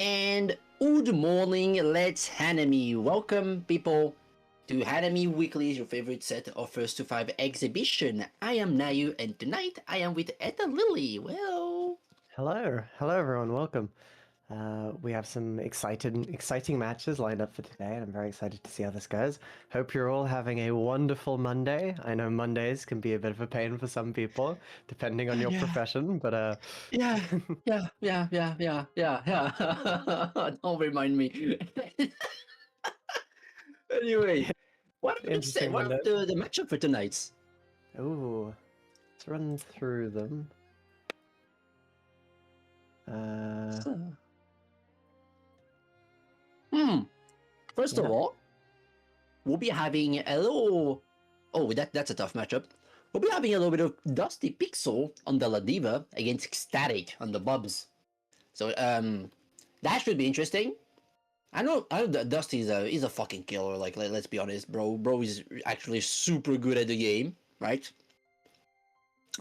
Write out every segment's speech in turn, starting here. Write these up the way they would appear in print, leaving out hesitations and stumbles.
And good morning, let's Hanami. Welcome, people, to Hanami Weekly, your favorite set of first to five exhibition. I am Nayu, and tonight I am with Etta Lily. Well, Hello everyone, welcome. We have some exciting matches lined up for today, and I'm very excited to see how this goes. Hope you're all having a wonderful Monday. I know Mondays can be a bit of a pain for some people, depending on your yeah, profession, but yeah, yeah. Don't remind me. Anyway, interesting what are Monday. the matchup for tonight? Ooh, let's run through them. So, First of Yeah. all, we'll be having a little. Oh, that's a tough matchup. We'll be having a little bit of Dusty Pixel on the Ladiva against Static on the Bubs. So that should be interesting. I know that Dusty is a fucking killer. Like let's be honest, bro. Bro is actually super good at the game, right?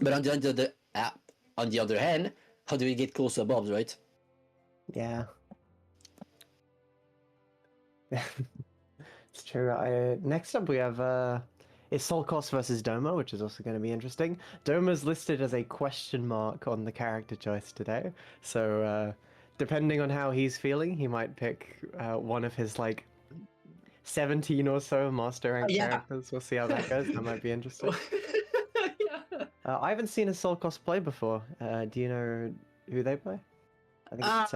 But on the other hand, how do we get close to Bubs, right? Yeah. It's true. Next up we have it's Solkos versus Doma, which is also going to be interesting. Doma's listed as a question mark on the character choice today, so depending on how he's feeling, he might pick one of his like 17 or so master rank Yeah. characters. We'll see how that goes. That might be interesting. Yeah. I haven't seen a Solkos play before. Do you know who they play? I think it's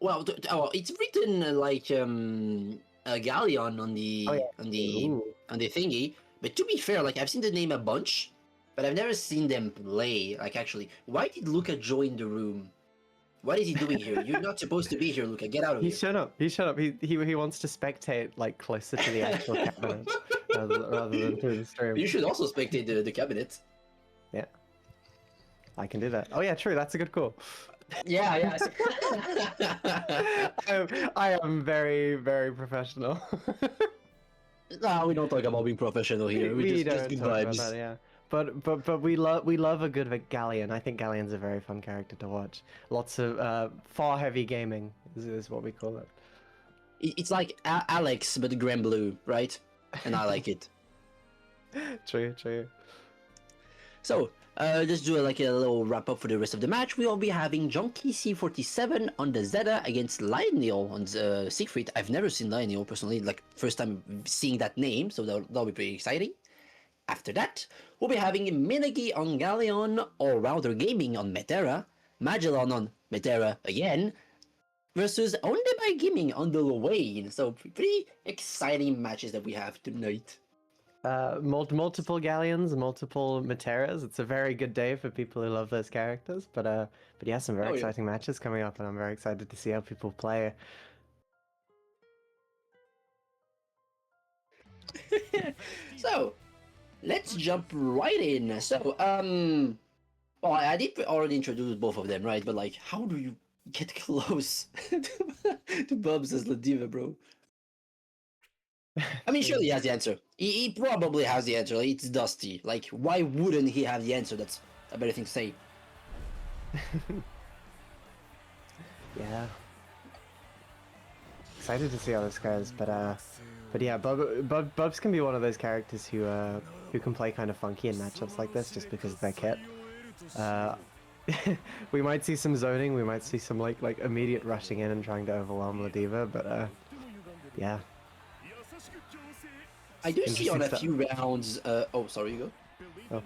Well, it's written like a galleon on Oh yeah. the thingy. But to be fair, like I've seen the name a bunch, but I've never seen them play. Like actually, why did Luca join the room? What is he doing here? You're not supposed to be here, Luca. Get out of He here. shut up. He shut up. He wants to spectate like closer to the actual cabinet rather than through the stream. You should also spectate the cabinet. Yeah, I can do that. Oh yeah, true. That's a good call. Yeah. I am very professional. No, we don't talk about being professional here. We just don't good talk about vibes. that, yeah. But we love a good Galleon. I think Galleon's a very fun character to watch. Lots of far heavy gaming is what we call it. It's like Alex, but Grand Blue, right? And I like it. True. So, let's do like a little wrap up for the rest of the match. We will be having Junkie C47 on the Zeta against Lionel on the Siegfried. I've never seen Lionel personally, like first time seeing that name, so that'll be pretty exciting. After that, we'll be having Minagi on Galleon, or Router Gaming on Metera, Magellan on Metera again, versus Only by Gaming on the Wayne. So, pretty exciting matches that we have tonight. Multiple Galleons, multiple Materas. It's a very good day for people who love those characters. But yeah, some very exciting matches coming up, and I'm very excited to see how people play. So, let's jump right in. So, well, I did already introduce both of them, right? But like, how do you get close to Bubs as Ladiva, bro? I mean, surely he has the answer. He probably has the answer. Like, it's Dusty. Like, why wouldn't he have the answer? That's a better thing to say. Yeah. Excited to see how this goes, but yeah, Bubs can be one of those characters who can play kind of funky in matchups like this just because of their kit. We might see some zoning, we might see some like immediate rushing in and trying to overwhelm Ladiva, but yeah. I do see on a few rounds. Oh, sorry, you go.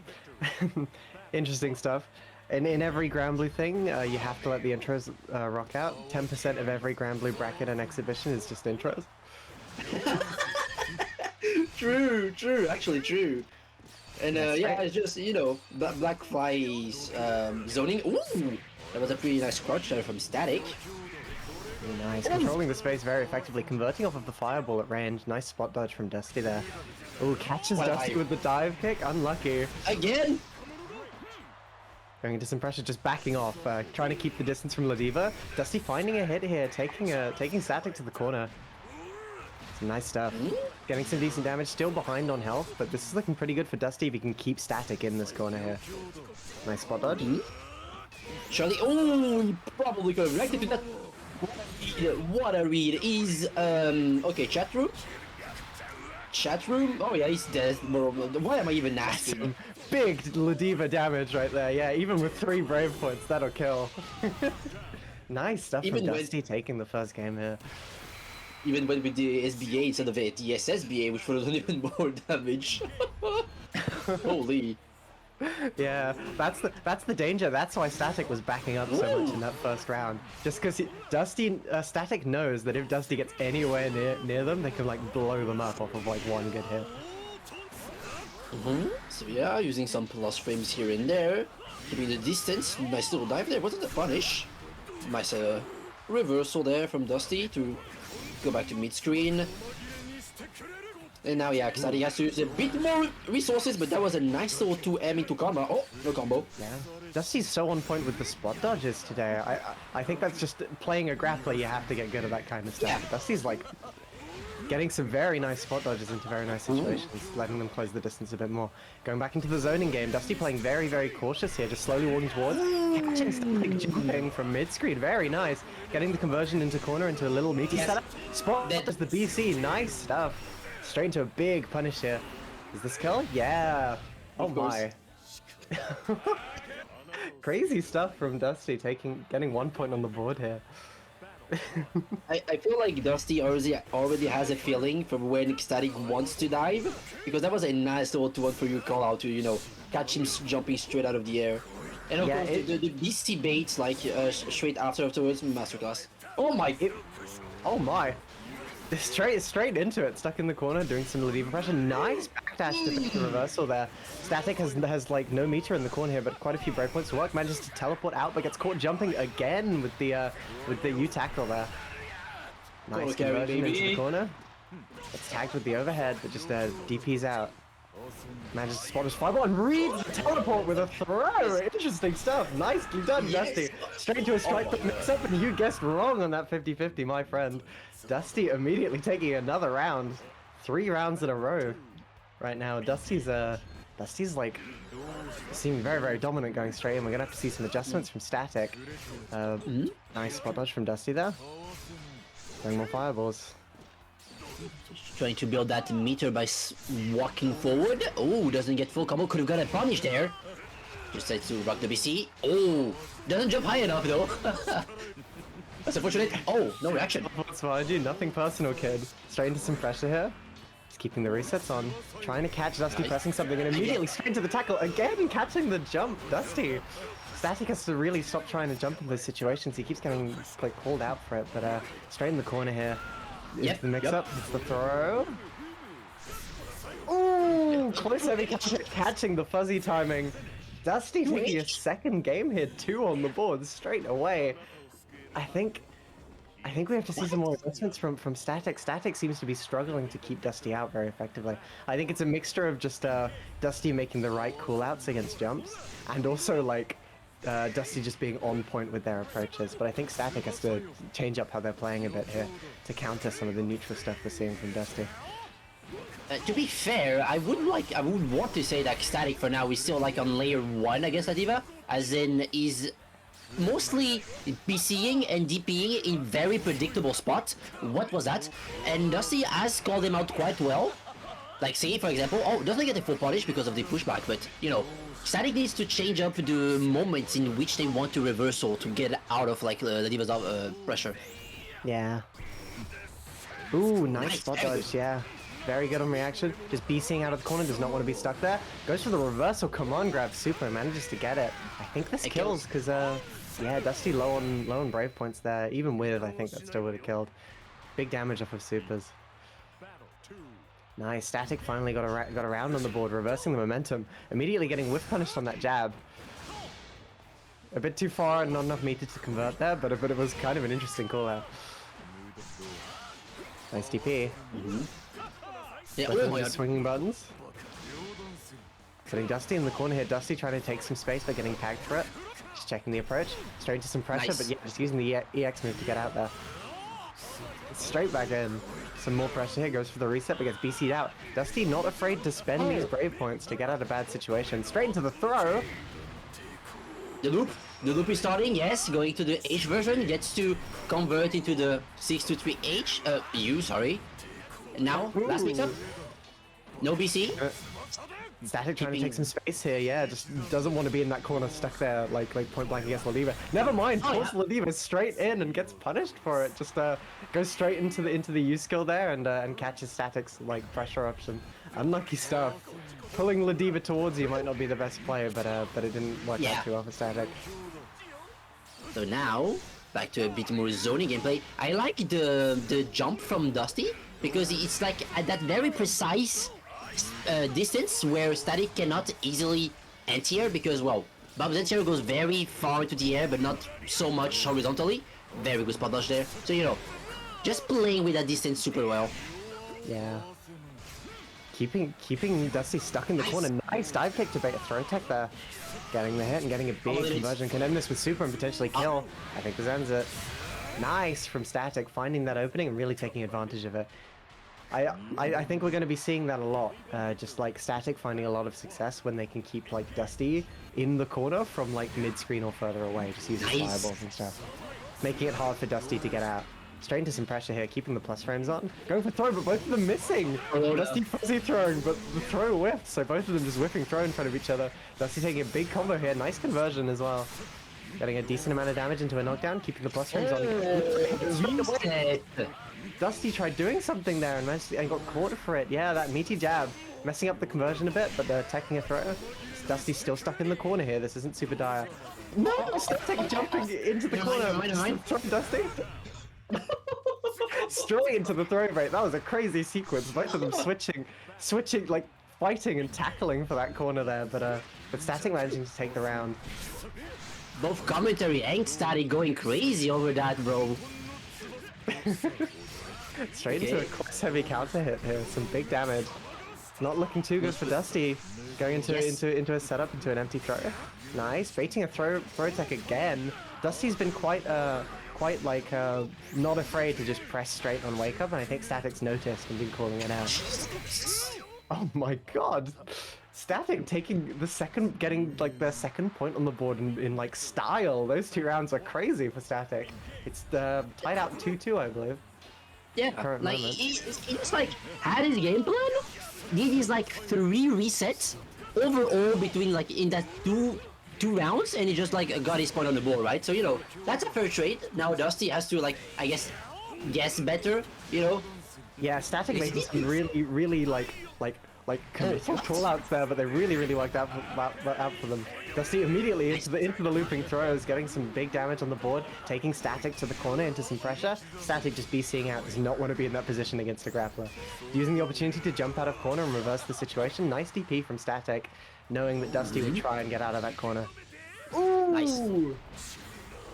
Oh. Interesting stuff. In every Grand Blue thing, you have to let the intros rock out. 10% of every Grand Blue bracket and exhibition is just intros. True. Actually, true. And yeah, it's just, you know, Black Fly's zoning. Ooh! That was a pretty nice crouch there from Static. Really nice. Controlling the space very effectively, converting off of the fireball at range. Nice spot dodge from Dusty there. Ooh, catches Dusty with the dive kick. Unlucky. Again! Going into some pressure, just backing off, trying to keep the distance from Ladiva. Dusty finding a hit here, taking Static to the corner. Some nice stuff. Getting some decent damage, still behind on health, but this is looking pretty good for Dusty if he can keep Static in this corner here. Nice spot dodge. Surely, oh, he probably could have reacted to that. What a read. He's okay, chat room. Chat room? Oh yeah, he's dead. Why am I even asking? Big Ladiva damage right there. Yeah, even with 3 brave points, that'll kill. Nice stuff Even from when- Dusty taking the first game here. Even when with the SBA instead of the SSBA, which would have done even more damage. Holy. Yeah, that's the danger. That's why Static was backing up so much in that first round. Just because Dusty Static knows that if Dusty gets anywhere near them, they can like blow them up off of like one good hit. So yeah, using some plus frames here and there, keeping the distance. Nice little dive there. Wasn't the punish? Nice reversal there from Dusty to go back to mid screen. And now, yeah, Static has to use a bit more resources, but that was a nice little 2M into combo. Oh, no combo. Yeah, Dusty's so on point with the spot dodges today. I think that's just playing a grappler. You have to get good at that kind of stuff. Yeah. Dusty's like getting some very nice spot dodges into very nice situations, letting them close the distance a bit more. Going back into the zoning game, Dusty playing very, very cautious here, just slowly walking towards, catching Static jumping from mid-screen, very nice. Getting the conversion into corner, into a little meaty setup. Spot does the BC, nice stuff. Straight into a big punish here. Is this kill? Yeah. Oh my. Crazy stuff from Dusty, getting 1 point on the board here. I feel like Dusty already has a feeling from when Static wants to dive, because that was a nice little 2-1 for you call out to, you know, catch him jumping straight out of the air. And of course, the BC baits, like, straight afterwards, masterclass. Oh my! Oh my. Straight into it, stuck in the corner, doing some Ladiva pressure. Nice backdash to the reversal there. Static has like no meter in the corner here, but quite a few breakpoints to work. Manages to teleport out, but gets caught jumping again with the U tackle there. Nice conversion into the corner. It's tagged with the overhead, but just DP's out. Manages to spot his fireball and reads the teleport with a throw. Interesting stuff. Nicely done, Dusty. Straight into a strike mix up, and you guessed wrong on that 50-50, my friend. Dusty immediately taking another round. 3 rounds in a row right now. Dusty's like seeming very, very dominant going straight in. We're gonna have to see some adjustments from Static. Nice spot dodge from Dusty there. Throwing more fireballs. Trying to build that meter by walking forward. Oh, doesn't get full combo. Could have got a punish there. Just decides to rock the BC. Oh, doesn't jump high enough though. That's unfortunate. Oh, no reaction. What's behind you? Nothing personal, kid. Straight into some pressure here. Just keeping the resets on. Trying to catch Dusty pressing something and immediately straight into the tackle. Again, catching the jump. Dusty. Static has to really stop trying to jump in those situations. He keeps getting like called out for it, but straight in the corner here. It's the mix-up, it's the throw. Ooh, close heavy catching the fuzzy timing. Dusty taking a second game here, 2 on the board straight away. I think we have to see some more adjustments from Static. Static seems to be struggling to keep Dusty out very effectively. I think it's a mixture of just Dusty making the right coolouts against jumps, and also like Dusty just being on point with their approaches, but I think Static has to change up how they're playing a bit here to counter some of the neutral stuff we're seeing from Dusty. To be fair, I would want to say that Static for now is still like on layer 1 against Ladiva, as in is mostly BCing and DPing in very predictable spots. What was that? And Dusty has called him out quite well. Like say for example, oh, doesn't get a full punish because of the pushback, but you know, Static needs to change up the moments in which they want to reversal to get out of like Ladiva's pressure. Yeah. Ooh, nice spot dodge, yeah. Very good on reaction. Just BCing out of the corner, does not want to be stuck there. Goes for the reversal, come on, grab super, manages to get it. I think this kills because yeah, Dusty low on brave points there. Even with, I think that still would have killed. Big damage off of supers. Nice, Static finally got around on the board, reversing the momentum. Immediately getting whiff punished on that jab. A bit too far and not enough meter to convert there, but it was kind of an interesting call out. Nice DP. Yeah, oh my god. Swinging buttons. Putting Dusty in the corner here. Dusty trying to take some space by getting tagged for it. Just checking the approach. Straight into some pressure, but yeah, just using the EX move to get out there. Straight back in. Some more pressure here. Goes for the reset, but gets BC'd out. Dusty not afraid to spend these brave points to get out of bad situations. Straight into the throw. The loop. The loop is starting, yes, going to the H version, gets to convert into the 6-3 H, U, sorry. Now, last mix-up. No BC. Static trying to take some space here, yeah, just doesn't want to be in that corner stuck there, like point blank against Ladiva. Never mind, pulls Ladiva straight in and gets punished for it. Just goes straight into the U skill there and catches Static's like pressure option. Unlucky stuff. Pulling Ladiva towards you might not be the best player, but it didn't work out too well for Static. So now, back to a bit more zoning gameplay. I like the jump from Dusty because it's like at that very precise distance where Static cannot easily anti-air because, well, Bob's anti-air goes very far into the air but not so much horizontally. Very good spot dodge there. So, you know, just playing with that distance super well. Yeah. Keeping Dusty stuck in the corner. Nice dive kick to bait a throw tech there. Getting the hit and getting a big conversion. Can end this with super and potentially kill. I think this ends it. Nice from Static, finding that opening and really taking advantage of it. I think we're going to be seeing that a lot. Just like Static finding a lot of success when they can keep like Dusty in the corner from like mid-screen or further away, just using fireballs and stuff. Making it hard for Dusty to get out. Straight into some pressure here, keeping the plus frames on. Going for throw, but both of them missing. Dusty fuzzy throwing, but the throw whiffed, so both of them just whiffing throw in front of each other. Dusty taking a big combo here, nice conversion as well. Getting a decent amount of damage into a knockdown, keeping the plus frames on. Dusty tried doing something there and managed and got caught for it. Yeah, that meaty jab, messing up the conversion a bit, but taking a throw. Dusty's still stuck in the corner here. This isn't super dire. No, Static jumping into the corner. Throw Dusty. Straight into the throw bait. That was a crazy sequence. Both of them switching, like fighting and tackling for that corner there. But Static managing to take the round. Both commentary and Static going crazy over that, bro. Straight into a cross heavy counter hit here. Some big damage. Not looking too good for Dusty. Going into a setup into an empty throw. Nice. Baiting a throw tech again. Dusty's been quite like not afraid to just press straight on wake up, and I think Static's noticed and been calling it out. Oh my god. Static taking getting like their second point on the board in like style. Those two rounds are crazy for Static. It's tied out 2-2, I believe. Yeah, like he's like had his game plan, did his like 3 resets overall between like in that two rounds, and he just like got his point on the board, right? So you know that's a fair trade. Now Dusty has to like I guess better, you know. Yeah, Static making some really like committal call-outs there, but they really worked out for them. Dusty immediately into the looping throws, getting some big damage on the board, taking Static to the corner into some pressure. Static just BCing out, does not want to be in that position against a grappler. Using the opportunity to jump out of corner and reverse the situation. Nice DP from Static, knowing that Dusty would try and get out of that corner. Ooh! Nice.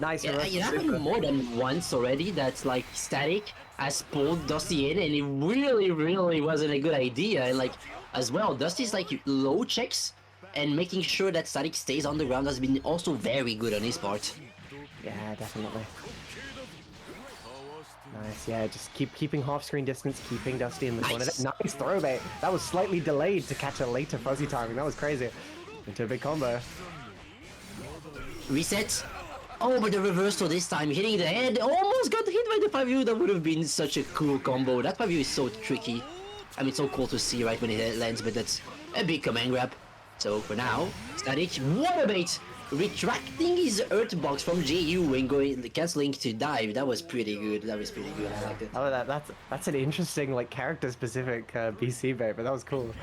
Nice. Yeah, it happened more than once already. That's like Static has pulled Dusty in, and it really wasn't a good idea. And like as well, Dusty's like low checks and making sure that Static stays on the ground has been also very good on his part. Yeah, definitely. Nice, yeah, just keeping half-screen distance, keeping Dusty in the corner. Nice throw bait. That was slightly delayed to catch a later fuzzy timing. That was crazy. Into a big combo. Reset. Oh, but the reversal this time, hitting the head. Almost got hit by the 5U. That would have been such a cool combo. That 5U is so tricky. I mean, so cool to see right when it lands, but that's a big command grab. So for now, Static, water bait, retracting his earth box from JU and canceling to dive. That was pretty good. I liked it. Oh, that's an interesting like character-specific BC bait, but that was cool.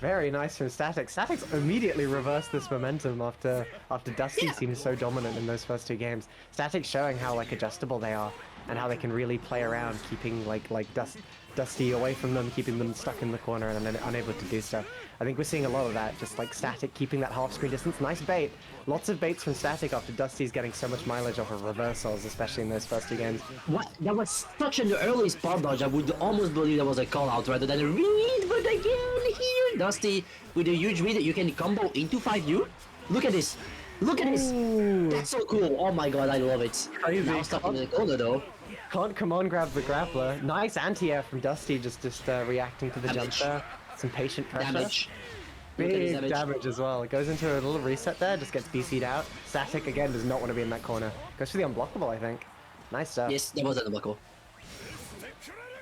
Very nice from Static. Static's immediately reversed this momentum after Dusty seemed so dominant in those first 2 games. Static's showing how like adjustable they are and how they can really play around, keeping like Dusty away from them, keeping them stuck in the corner and unable to do stuff. I think we're seeing a lot of that, just like Static keeping that half-screen distance. Nice bait. Lots of baits from Static after Dusty's getting so much mileage off of reversals, especially in those first 2 games. What? That was such an early spot dodge. I would almost believe that was a call-out rather than a read, but again, here, Dusty with a huge read that you can combo into 5U. Look at this. Look at this. Ooh. That's so cool. Oh my god, I love it. Crazy. Now stuck in the corner though. Can't come on, grab the grappler. Nice anti-air from Dusty, just reacting to the jump there. Some patient pressure. Damage. Look at his Big damage as well. It goes into a little reset there, just gets BC'd out. Static again does not want to be in that corner. Goes for the unblockable, I think. Nice stuff. Yes, that was unblockable.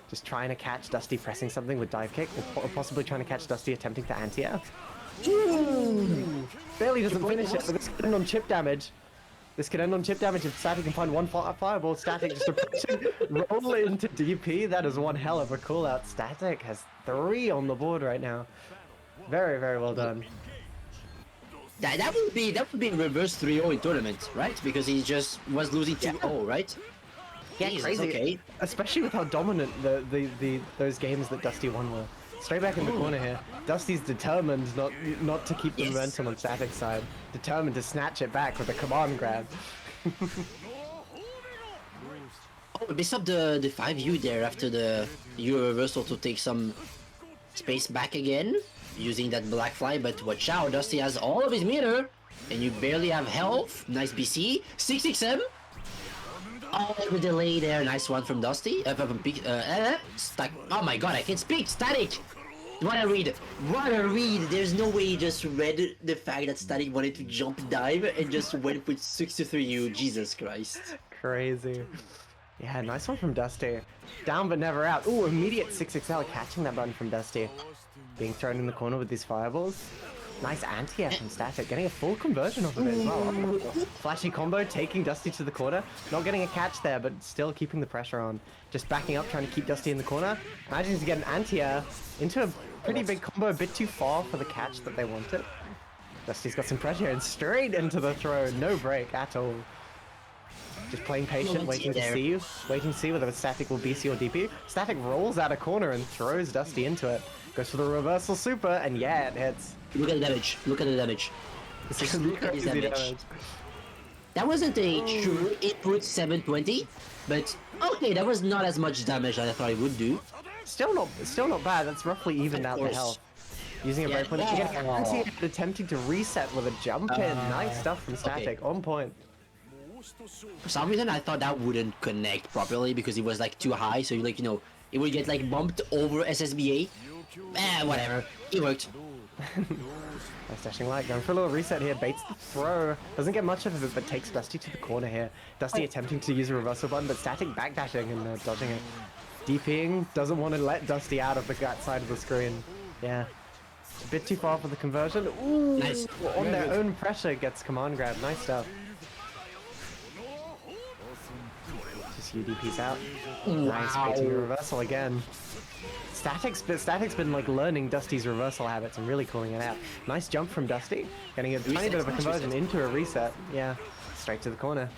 Just trying to catch Dusty pressing something with dive kick, or possibly trying to catch Dusty attempting to anti-air. Barely doesn't finish it, but this could end on chip damage. This could end on chip damage if Static can find one fireball. Static just approaching, roll into DP. That is one hell of a call out. Static has 3 on the board right now. Very, very well done. That would be a reverse 3-0 in tournament, right? Because he just was losing 2-0, right? Yeah, Jesus, crazy. okay. Especially with how dominant those games that Dusty won were. Straight back in the corner here. Dusty's determined not to keep the momentum on Static's side. Determined to snatch it back with a command grab. Oh, missed up the 5U there after the U reversal to take some space back again. Using that black fly, but watch out, Dusty has all of his meter. And you barely have health. Nice BC. 6XM. Oh, the delay there. Nice one from Dusty. Stuck. Oh my god, I can't speak. Static. What a read. What a read. There's no way he just read the fact that Static wanted to jump dive and just went with 6-3U. Jesus Christ. Crazy. Yeah, nice one from Dusty. Down but never out. Ooh, immediate 6XL catching that button from Dusty. Being thrown in the corner with these fireballs. Nice anti-air from Static, getting a full conversion off of it as well. Flashy combo, taking Dusty to the corner. Not getting a catch there, but still keeping the pressure on. Just backing up, trying to keep Dusty in the corner. Managing to get an anti-air into a pretty big combo, a bit too far for the catch that they wanted. Dusty's got some pressure and straight into the throw. No break at all. Just playing patient, waiting to see whether Static will BC or DP. Static rolls out a corner and throws Dusty into it. Goes for the reversal super, and yeah, it hits. Look at the damage. Look at the damage. Just look at his damage. That wasn't a true input 720, but okay, that was not as much damage as I thought it would do. Still not bad. That's roughly evened out the health. Using a breakpoint, attempting to reset with a jump in. Nice stuff from Static, on point. For some reason, I thought that wouldn't connect properly because it was like too high, so like it would get like bumped over SSBA. Whatever. It worked. Nice dashing light, going for a little reset here, baits the throw. Doesn't get much of it, but takes Dusty to the corner here. Dusty attempting to use a reversal button, but Static backdashing and dodging it. DPing, doesn't want to let Dusty out of the gut side of the screen. Yeah. A bit too far for the conversion. Ooh, nice. On their own pressure gets command grab. Nice stuff. Just UDP's out. Nice, baiting a reversal again. Static's been like learning Dusty's reversal habits and really calling it out. Nice jump from Dusty, getting a tiny bit of a conversion into a reset. Yeah, straight to the corner.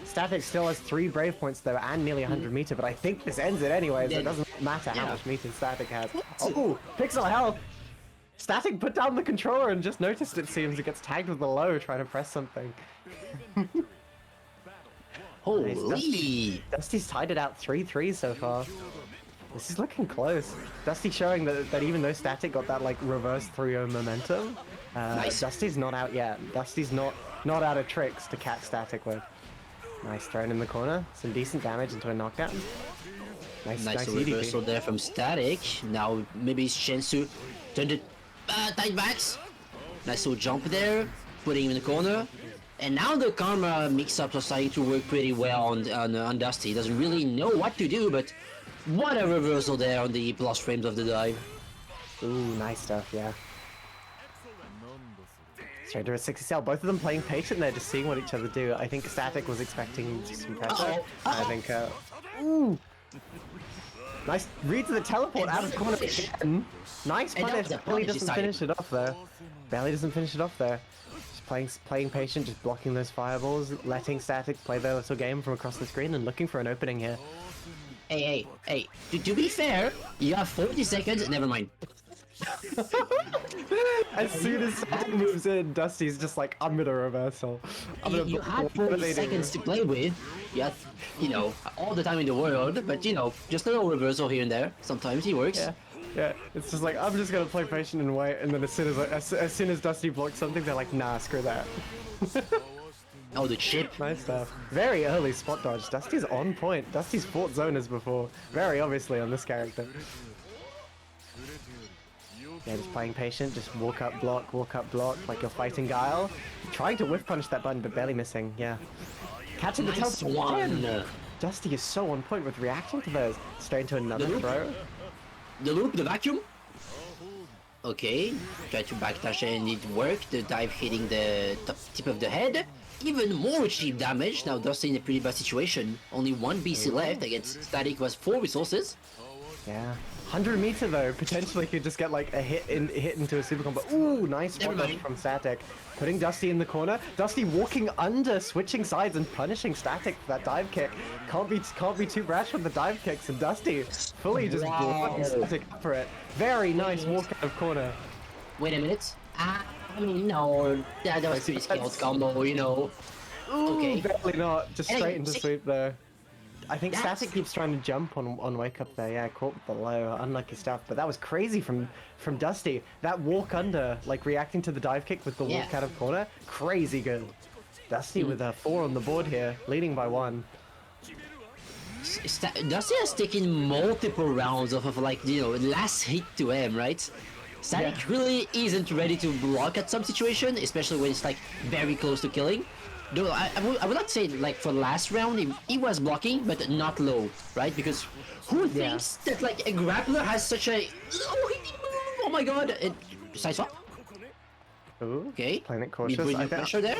Static still has 3 brave points though and nearly 100 meter, but I think this ends it anyway, so it doesn't matter how much meter Static has. Oh, pixel health! Static put down the controller and just noticed, it seems. It gets tagged with the low trying to press something. Holy! Nice. Dusty's tied it out 3-3 so far. This is looking close. Dusty showing that even though Static got that like reverse 3-0 momentum, nice. Dusty's not out yet. Dusty's not out of tricks to catch Static with. Nice thrown in the corner. Some decent damage into a knockdown. Nice reversal there from Static. Now maybe it's chance to turn the tight backs. Nice little jump there, putting him in the corner. And now the karma mix-ups are starting to work pretty well on Dusty. He doesn't really know what to do, but what a reversal there on the plus frames of the dive. Ooh, nice stuff, yeah. Straight to a 6XL. Both of them playing patient there, just seeing what each other do. I think Static was expecting some pressure. I think, ooh! Nice read to the teleport out of corner again. Nice punish. Barely doesn't finish it off there. Barely doesn't finish it off there. Just playing patient, just blocking those fireballs, letting Static play their little game from across the screen and looking for an opening here. Hey, to be fair, you have 40 seconds, never mind. As soon as Static moves in, Dusty's just like, I'm gonna reversal. You had 40 seconds to play with. You have, all the time in the world, but just a little reversal here and there. Sometimes he works. Yeah, it's just like, I'm just gonna play patient and wait, and then as soon as Dusty blocks something, they're like, nah, screw that. Oh, the chip. Nice stuff. Very early spot dodge. Dusty's on point. Dusty's fought zoners before. Very obviously on this character. Yeah, just playing patient, just walk up, block, like you're fighting Guile. Trying to whiff punish that button, but barely missing, yeah. Catching the Nice teleport again! one. Dusty is so on point with reacting to those. Straight into another loop. throw. The loop, the vacuum. Okay, try to backdash and it worked. The dive hitting the top tip of the head. Even more cheap damage. Now Dusty in a pretty bad situation. Only one BC left against Static was 4 resources. Yeah. 100 meter though, potentially could just get like a hit into a super combo. Ooh, nice spot dodge from Static. Putting Dusty in the corner. Dusty walking under, switching sides and punishing Static for that dive kick. Can't be too brash with the dive kicks, and Dusty fully just blocking Static for it. Very nice walk out of corner. Wait a minute. I mean, no, that was pretty skilled combo, you know. Ooh, Okay. barely not. Just straight into see- sweep there. I think That's- Static keeps trying to jump on wake up there. Yeah, caught with the low, unlucky stuff. But that was crazy from Dusty. That walk under, like reacting to the dive kick with the walk out of corner, crazy good. Dusty with a 4 on the board here, leading by 1. Dusty has taken multiple rounds of like, you know, last hit to him, right? Static really isn't ready to block at some situation, especially when it's like very close to killing. Though I would not say like for last round he was blocking, but not low, right? Because who thinks that like a grappler has such a low hitting move? Oh my god! Side swap. Ooh, Okay. playing it We cautious. bring the pressure there.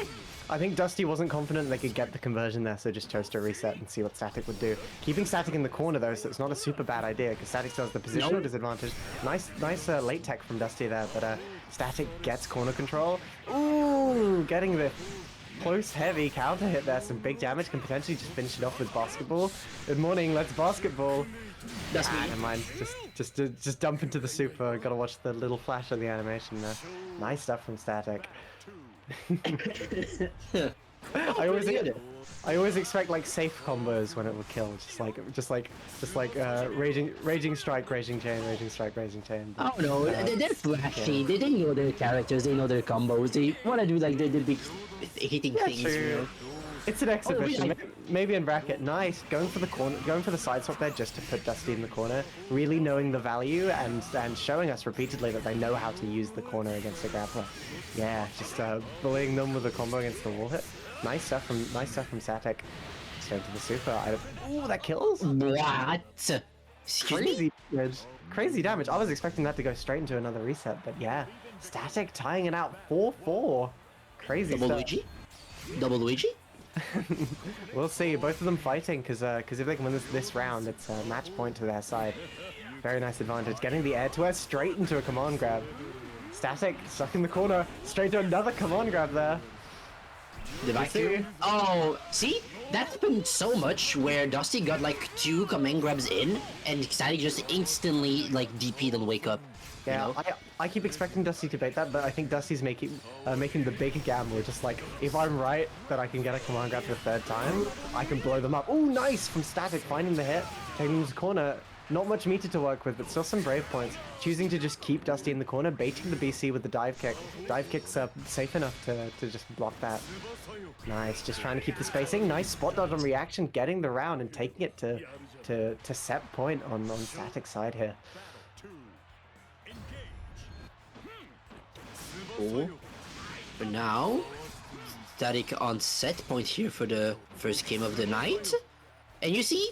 I think Dusty wasn't confident they could get the conversion there, so just chose to reset and see what Static would do. Keeping Static in the corner though, so it's not a super bad idea because Static still has the positional disadvantage. Nice late tech from Dusty there, but Static gets corner control. Ooh, getting the close heavy counter hit there, some big damage, can potentially just finish it off with basketball. Good morning, let's basketball. That's me. Never mind, just dump into the super. Gotta watch the little flash of the animation there. Nice stuff from Static. I always expect like safe combos when it will kill, just like raging strike, raging chain, raging strike, raging chain. Oh no, they're flashy. They know their characters. They know their combos. They want to do like the big hitting things. True. You know? It's an exhibition. really? Maybe in bracket. Nice. Going for the corner, going for the side swap there just to put Dusty in the corner. Really knowing the value and showing us repeatedly that they know how to use the corner against a grappler. Yeah, just bullying them with a combo against the wall hit. Nice stuff from Static. Straight to the super. Ooh, that kills. What? Excuse me? Crazy damage. Crazy damage. I was expecting that to go straight into another reset, but yeah. Static tying it out 4-4. Crazy Double stuff. Luigi? Double Luigi? We'll see. Both of them fighting, because if they can win this round, it's a match point to their side. Very nice advantage. Getting the air to air straight into a command grab. Static stuck in the corner. Straight to another command grab there. The vacuum? Oh, see? That happened so much where Dusty got like 2 command grabs in, and Static just instantly like DP'd on wake up. Yeah, You know? I keep expecting Dusty to bait that, but I think Dusty's making the big gamble. Just like, if I'm right that I can get a command grab the 3rd time, I can blow them up. Oh, nice from Static, finding the hit, taking him to the corner. Not much meter to work with, but still some brave points. Choosing to just keep Dusty in the corner, baiting the BC with the dive kick. Dive kick's safe enough to just block that. Nice, just trying to keep the spacing. Nice spot dodge on reaction, getting the round and taking it to set point on Static's side here. Cool. But now, Static on set point here for the first game of the night. And you see,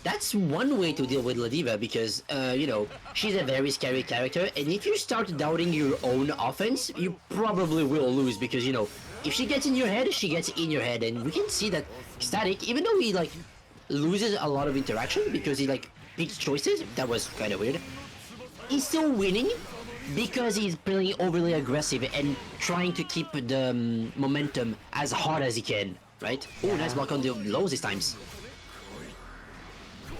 that's one way to deal with Ladiva because, you know, she's a very scary character. And if you start doubting your own offense, you probably will lose because, you know, if she gets in your head, she gets in your head. And we can see that Static, even though he, like, loses a lot of interaction because he, like, picks choices, that was kind of weird, he's still winning because he's playing overly aggressive and trying to keep the momentum as hard as he can, right? Oh, nice block on the lows this times.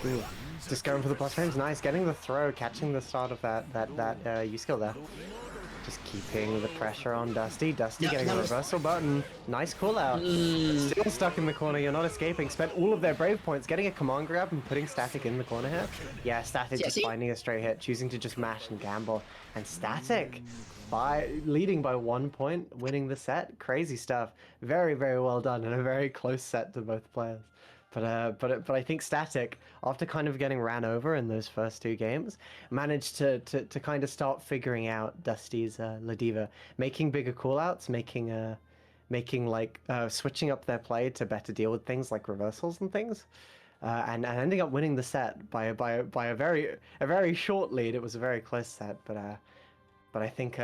Ooh, just going for the plus frames, nice. Getting the throw, catching the start of that U-skill there. Just keeping the pressure on Dusty. Dusty getting a reversal button. Nice call out. Still stuck in the corner, you're not escaping. Spent all of their brave points getting a command grab and putting Static in the corner here. Yeah, Static just finding a straight hit, choosing to just mash and gamble. And Static leading by 1 point, winning the set. Crazy stuff. Very, very well done and a very close set to both players. But I think Static, after kind of getting ran over in those first two games, managed to kind of start figuring out Dusty's Ladiva, making bigger callouts, making like switching up their play to better deal with things like reversals and things, and ending up winning the set by a very short lead. It was a very close set, but I think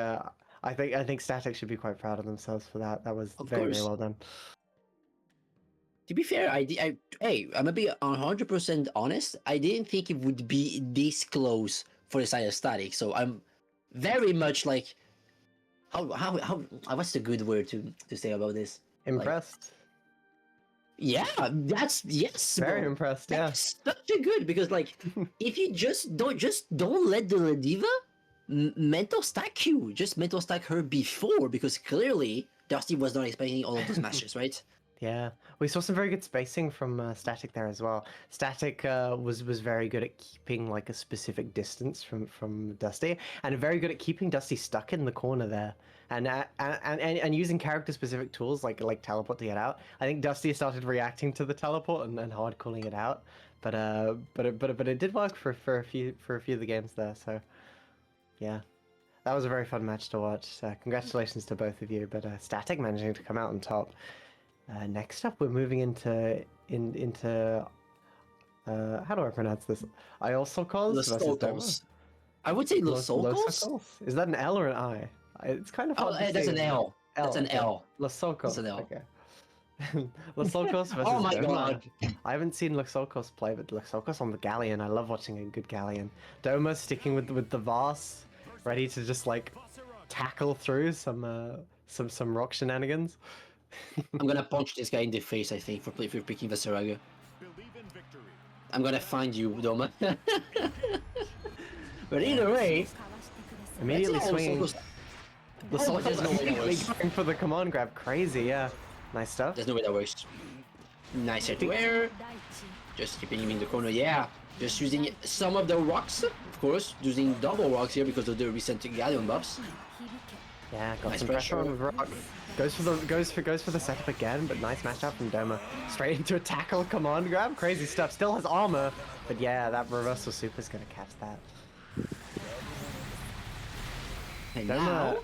Static should be quite proud of themselves for that. That was Of very course. well done. To be fair, hey, I'm gonna be 100% honest. I didn't think it would be this close for the side of Static. So I'm very much like, how what's the good word to say about this? Impressed. Yeah, that's yes, Very bro. impressed. Yeah. That's such a good because like if you just don't let the Ladiva mental stack you, just mental stack her before because clearly Dusty was not expecting all of those matches, right? Yeah, we saw some very good spacing from Static there as well. Static was very good at keeping like a specific distance from Dusty, and very good at keeping Dusty stuck in the corner there, and using character specific tools like teleport to get out. I think Dusty started reacting to the teleport and hard calling it out, but it did work for a few of the games there. So yeah. That was a very fun match to watch. Congratulations to both of you, but Static managing to come out on top. Next up, we're moving into how do I pronounce this? Iosocos Los versus Doma. Solcos. I would say Los Solcos. Losocos? Is that an L or an I? It's kind of hard to That's see. an L. That's an okay. L. Losocos. That's an L. Okay. Losocos versus Oh my Doma. god. I haven't seen Losocos play, but Losocos on the Galleon. I love watching a good Galleon. Doma sticking with the Vase, ready to just like tackle through some rock shenanigans. I'm gonna punch this guy in the face, I think, for picking Vaseraga. I'm gonna find you, Doma. But either way, Immediately let's see how swinging. Solcos- The Oh, Solcos there's no way that immediately works. going for the command grab. Crazy, yeah. Nice stuff. There's no way that works. Nice air to air. Just keeping him in the corner, yeah. Just using some of the rocks, of course, using double rocks here because of the recent Galleon buffs. Yeah, got Nice some pressure on pressure. with rock. Goes for the setup again, but nice matchup from Doma. Straight into a tackle command grab. Crazy stuff. Still has armor, but yeah, that reversal super's gonna catch that. And Doma now,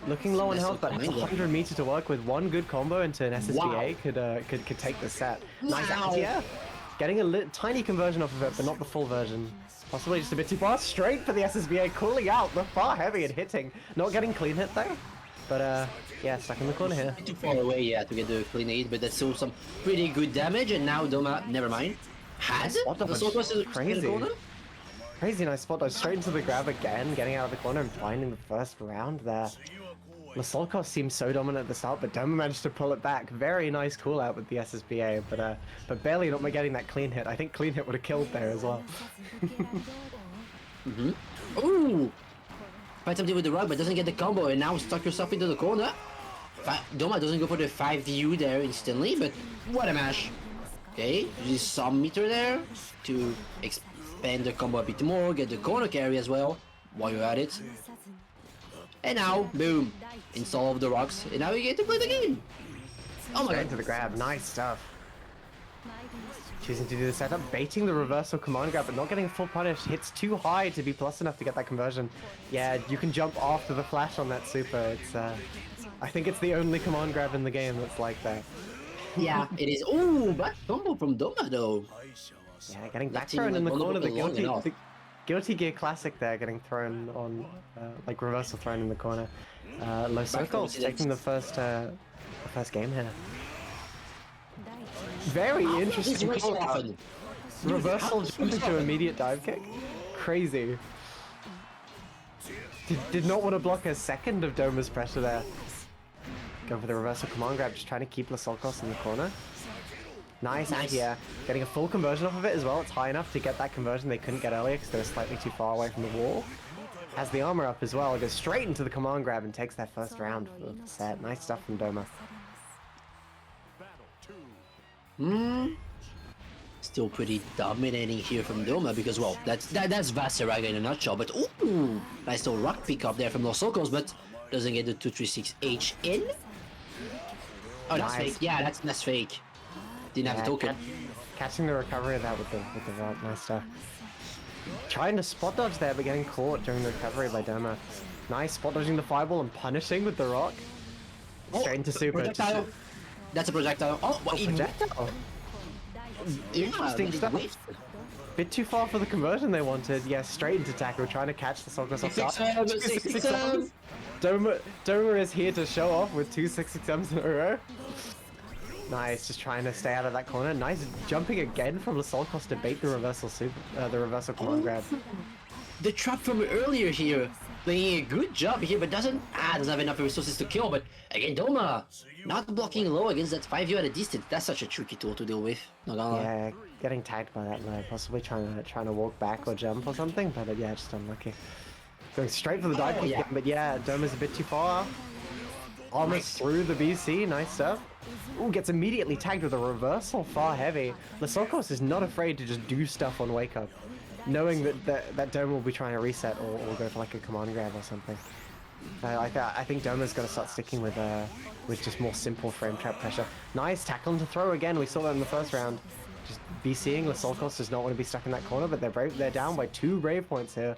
looking low on Nice health, but has little 100 meter to work with. One good combo into an SSBA Wow. could take the set. Nice Wow. anti-air. Getting a tiny conversion off of it, but not the full version. Possibly just a bit too far. Straight for the SSBA, cooling out the far heavy and hitting. Not getting clean hit though. But yeah, stuck in the corner here. too far away, yeah, to get the clean aid, but that's still some pretty good damage. And now Doma, never mind, has it. Spot The dodge. Solcos is in the Crazy. corner. Crazy nice spot dodge. Straight into the grab again, getting out of the corner and finding the first round there. Lasolkos seemed so dominant at the start, but Doma managed to pull it back. Very nice call out with the SSBA, but barely not getting that clean hit. I think clean hit would have killed there as well. Ooh! Find something with the rug, but doesn't get the combo, and now stuck yourself into the corner. Doma doesn't go for the 5U there instantly, but what a mash. Okay, use some meter there to expand the combo a bit more, get the corner carry as well while you're at it. And now, boom, install all of the rocks, and now you get to play the game. Oh my Straight god. into the grab. Nice stuff. Choosing to do the setup, baiting the reversal command grab, but not getting full punish. Hits too high to be plus enough to get that conversion. Yeah, you can jump after the flash on that super. It's I think it's the only command grab in the game that's like that. Yeah, it is. Ooh, bad combo from Doma though. Yeah, getting back Letting thrown in the one corner. of them long enough. The Guilty Gear Classic there, getting thrown on, like reversal thrown in the corner. Los Back Solcos throw taking the first game here. Very interesting This way so call out. often. Reversal jump into immediate dive kick. Crazy. Did not want to block a second of Doma's pressure there. Go for the reversal command grab, just trying to keep Lasolkos in the corner. Nice, Nice. yeah. Getting a full conversion off of it as well. It's high enough to get that conversion they couldn't get earlier because they were slightly too far away from the wall. Has the armor up as well. Goes straight into the command grab and takes that first round for the set. Nice stuff from Doma. Still pretty dominating here from Doma because, well, that's Vaseraga in a nutshell. But ooh, nice little rock pick up there from Los Solcos, but doesn't get the 236H in. Oh, that's Nice. fake. Yeah, that's fake. Didn't have the token. Catching the recovery of that with the rock, nice stuff. Trying to spot dodge there, but getting caught during the recovery by Doma. Nice spot dodging the fireball and punishing with the rock. Straight into super. Projectile. That's a projectile. Oh, what? Projectile. Interesting stuff. Whiffed. Bit too far for the conversion they wanted. Yeah, straight into tackle, trying to catch the Soul Cost off guard. 667. Doma is here to show off with 2 667s in a row. Nice, just trying to stay out of that corner. Nice jumping again from the Soul Cost to bait the reversal the reversal command grab. The trap from earlier here, playing a good job here, but doesn't have enough resources to kill. But again, Doma not blocking low against that 5U at a distance. That's such a tricky tool to deal with. Not gonna lie. Yeah, getting tagged by that low, possibly trying to walk back or jump or something, but yeah, just unlucky. Going straight for the dive kick, but yeah, Doma's a bit too far. Almost through the BC, nice stuff. Ooh, gets immediately tagged with a reversal, far heavy. Lasolkos is not afraid to just do stuff on wake up, knowing that Doma will be trying to reset or go for like a command grab or something. I think Doma's got to start sticking with just more simple frame trap pressure. Nice tackle and to throw again. We saw that in the first round. Just BCing, Lasolkos does not want to be stuck in that corner, but they're down by 2 brave points here.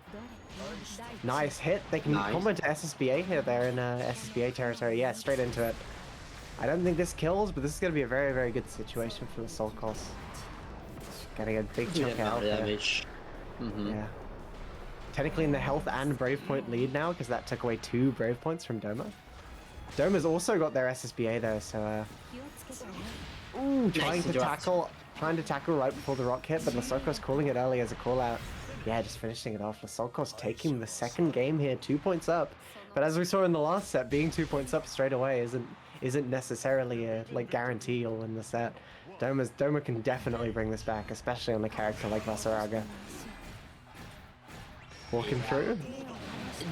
Nice hit. They can combo into SSBA here. They're in SSBA territory. Yeah, straight into it. I don't think this kills, but this is going to be a very, very good situation for the Soul Cost. Getting a big chunk out there. Damage. Yeah. Technically in the health and brave point lead now, because that took away 2 brave points from Doma. Doma's also got their SSBA though, so ooh, trying to tackle right before the rock hit, but Lasolkos calling it early as a call out. Yeah, just finishing it off. Lasolkos taking the second game here, 2 points up. But as we saw in the last set, being 2 points up straight away isn't necessarily a guarantee you'll win the set. Doma can definitely bring this back, especially on a character like Vasaraga. Walking through.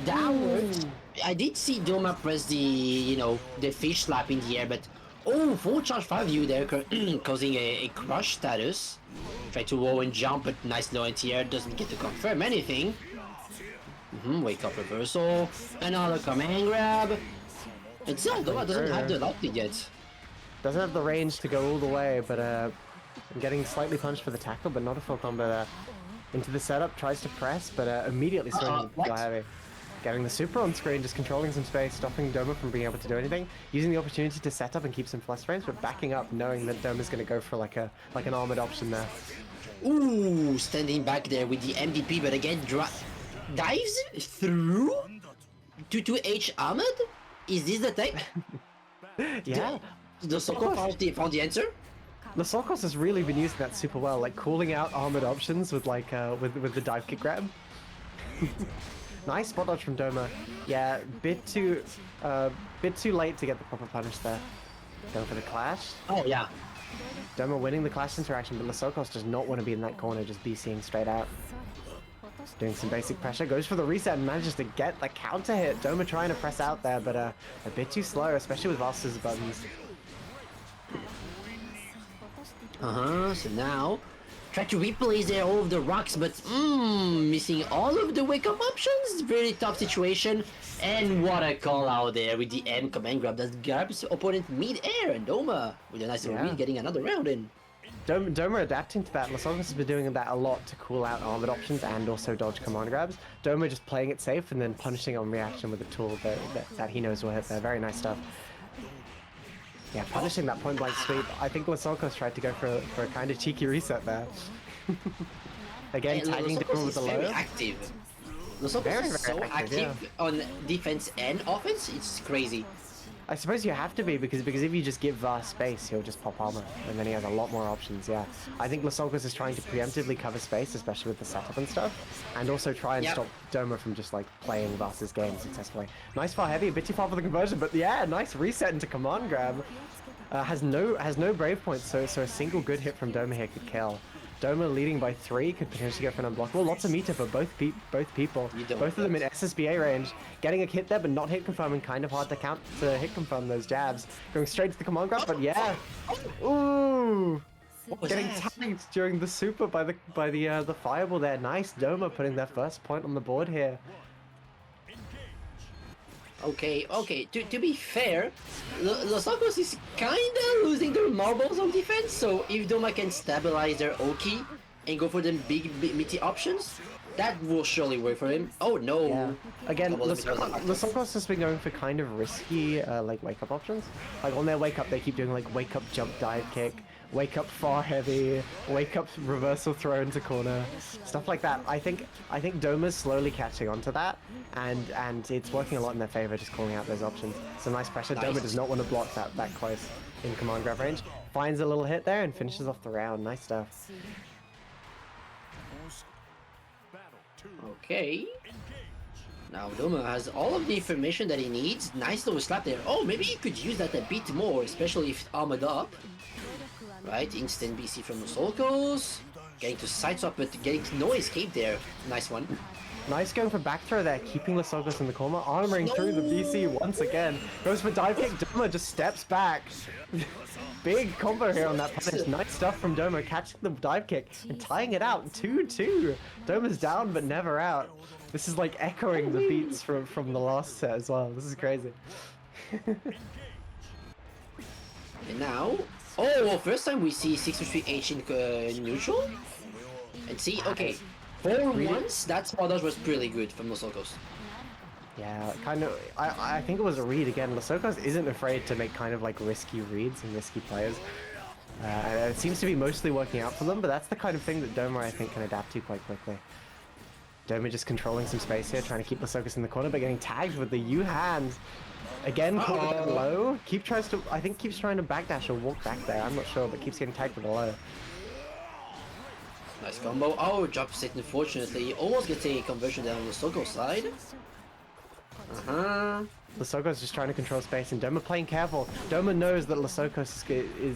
Downward. I did see Doma press the the fish slap in the air, but full charge 5U there, causing a crush status. Try to roll and jump, but nice low anti-air, doesn't get to confirm anything. Wake up reversal, another command grab. And still, Doma doesn't have the light lead yet. Doesn't have the range to go all the way, but I'm getting slightly punched for the tackle, but not a full combo there. Into the setup, tries to press, but immediately starting to go heavy. Getting the super on screen, just controlling some space, stopping Doma from being able to do anything. Using the opportunity to set up and keep some flash frames, but backing up, knowing that Doma's going to go for like an armored option there. Ooh, standing back there with the MVP, but again, dives through to H Ahmed? Is this the tech? Yeah. The Soko found the answer? Lasolkos has really been using that super well, like calling out armored options with with the dive kick grab. Nice spot dodge from Doma. Yeah, bit too late to get the proper punish there. Going for the clash. Oh yeah. Doma winning the clash interaction, but Lasolkos does not want to be in that corner, just BCing straight out. Doing some basic pressure, goes for the reset and manages to get the counter hit. Doma trying to press out there, but a bit too slow, especially with Vals's buttons. So now try to replace there all of the rocks, but missing all of the wake up options. Very tough situation. And what a call out there with the M command grab that grabs opponent mid-air, and Doma with a nice read getting another round in. Doma adapting to that. Lasolkos has been doing that a lot to cool out armored options and also dodge command grabs. Doma just playing it safe and then punishing on reaction with a tool that he knows will hit there. Very nice stuff. Yeah, punishing that point blank sweep. I think Lasolkos tried to go for a kind of cheeky reset there. Again, tagging Doma with the low. Very active. Lasolkos is so active on defense and offense. It's crazy. I suppose you have to be because if you just give Vast space, he'll just pop armor, and then he has a lot more options. Yeah, I think Lasolkos is trying to preemptively cover space, especially with the setup and stuff, and also try and stop Doma from just like playing Vast's game successfully. Nice far heavy, a bit too far for the conversion, but yeah, nice reset into command grab. Has no brave points, so a single good hit from Doma here could kill. Doma leading by 3 could potentially go for an unblockable. Lots of meter for both people. Both of them in SSBA range. Getting a hit there, but not hit confirming. Kind of hard to hit confirm those jabs. Going straight to the command grab, but yeah. Ooh. Getting tagged during the super by the fireball there. Nice. Doma putting their first point on the board here. Okay, okay. To be fair, Los Locos is kinda losing their marbles on defense, so if Doma can stabilize their Oki and go for them big meaty options, that will surely work for him. Oh Yeah. no! Again, Double limit was a hard kill. Lasokos has been going for kind of risky, like wake up options. Like on their wake up, they keep doing like wake up jump dive kick, wake up far heavy, wake up reversal throw into corner, stuff like that. I think Doma's slowly catching on to that, and it's working a lot in their favor, just calling out those options. Some nice pressure. Nice. Doma does not want to block that close in command grab range. Finds a little hit there and finishes off the round. Nice stuff. Okay. Now Doma has all of the information that he needs. Nice little slap there. Oh, maybe he could use that a bit more, especially if armored up. Right, instant BC from the Solkos. Getting to side swap, but getting no escape there. Nice one. Nice going for back throw there, keeping Lasogos in the corner, armoring through the BC once again. Goes for dive kick, Doma just steps back. Big combo here on that punish. Nice stuff from Doma, catching the dive kick and tying it out 2-2. Doma's down but never out. This is like echoing the beats from the last set as well. This is crazy. And now, oh, well, first time we see 6-3 H in neutral. And see, okay, for once, that spot dodge was pretty good from Los Locos. Yeah, kind of. I think it was a read again. Lasokos isn't afraid to make kind of like risky reads and risky players. It seems to be mostly working out for them, but that's the kind of thing that Doma I think can adapt to quite quickly. Doma just controlling some space here, trying to keep Lasokos in the corner, but getting tagged with the U hand. Again, caught with that low. I think keeps trying to backdash or walk back there. I'm not sure, but keeps getting tagged with the low. Nice combo. Oh, drops it unfortunately. Almost gets a conversion down on the Soko side. Lasokos just trying to control space, and Doma playing careful. Doma knows that Lasokos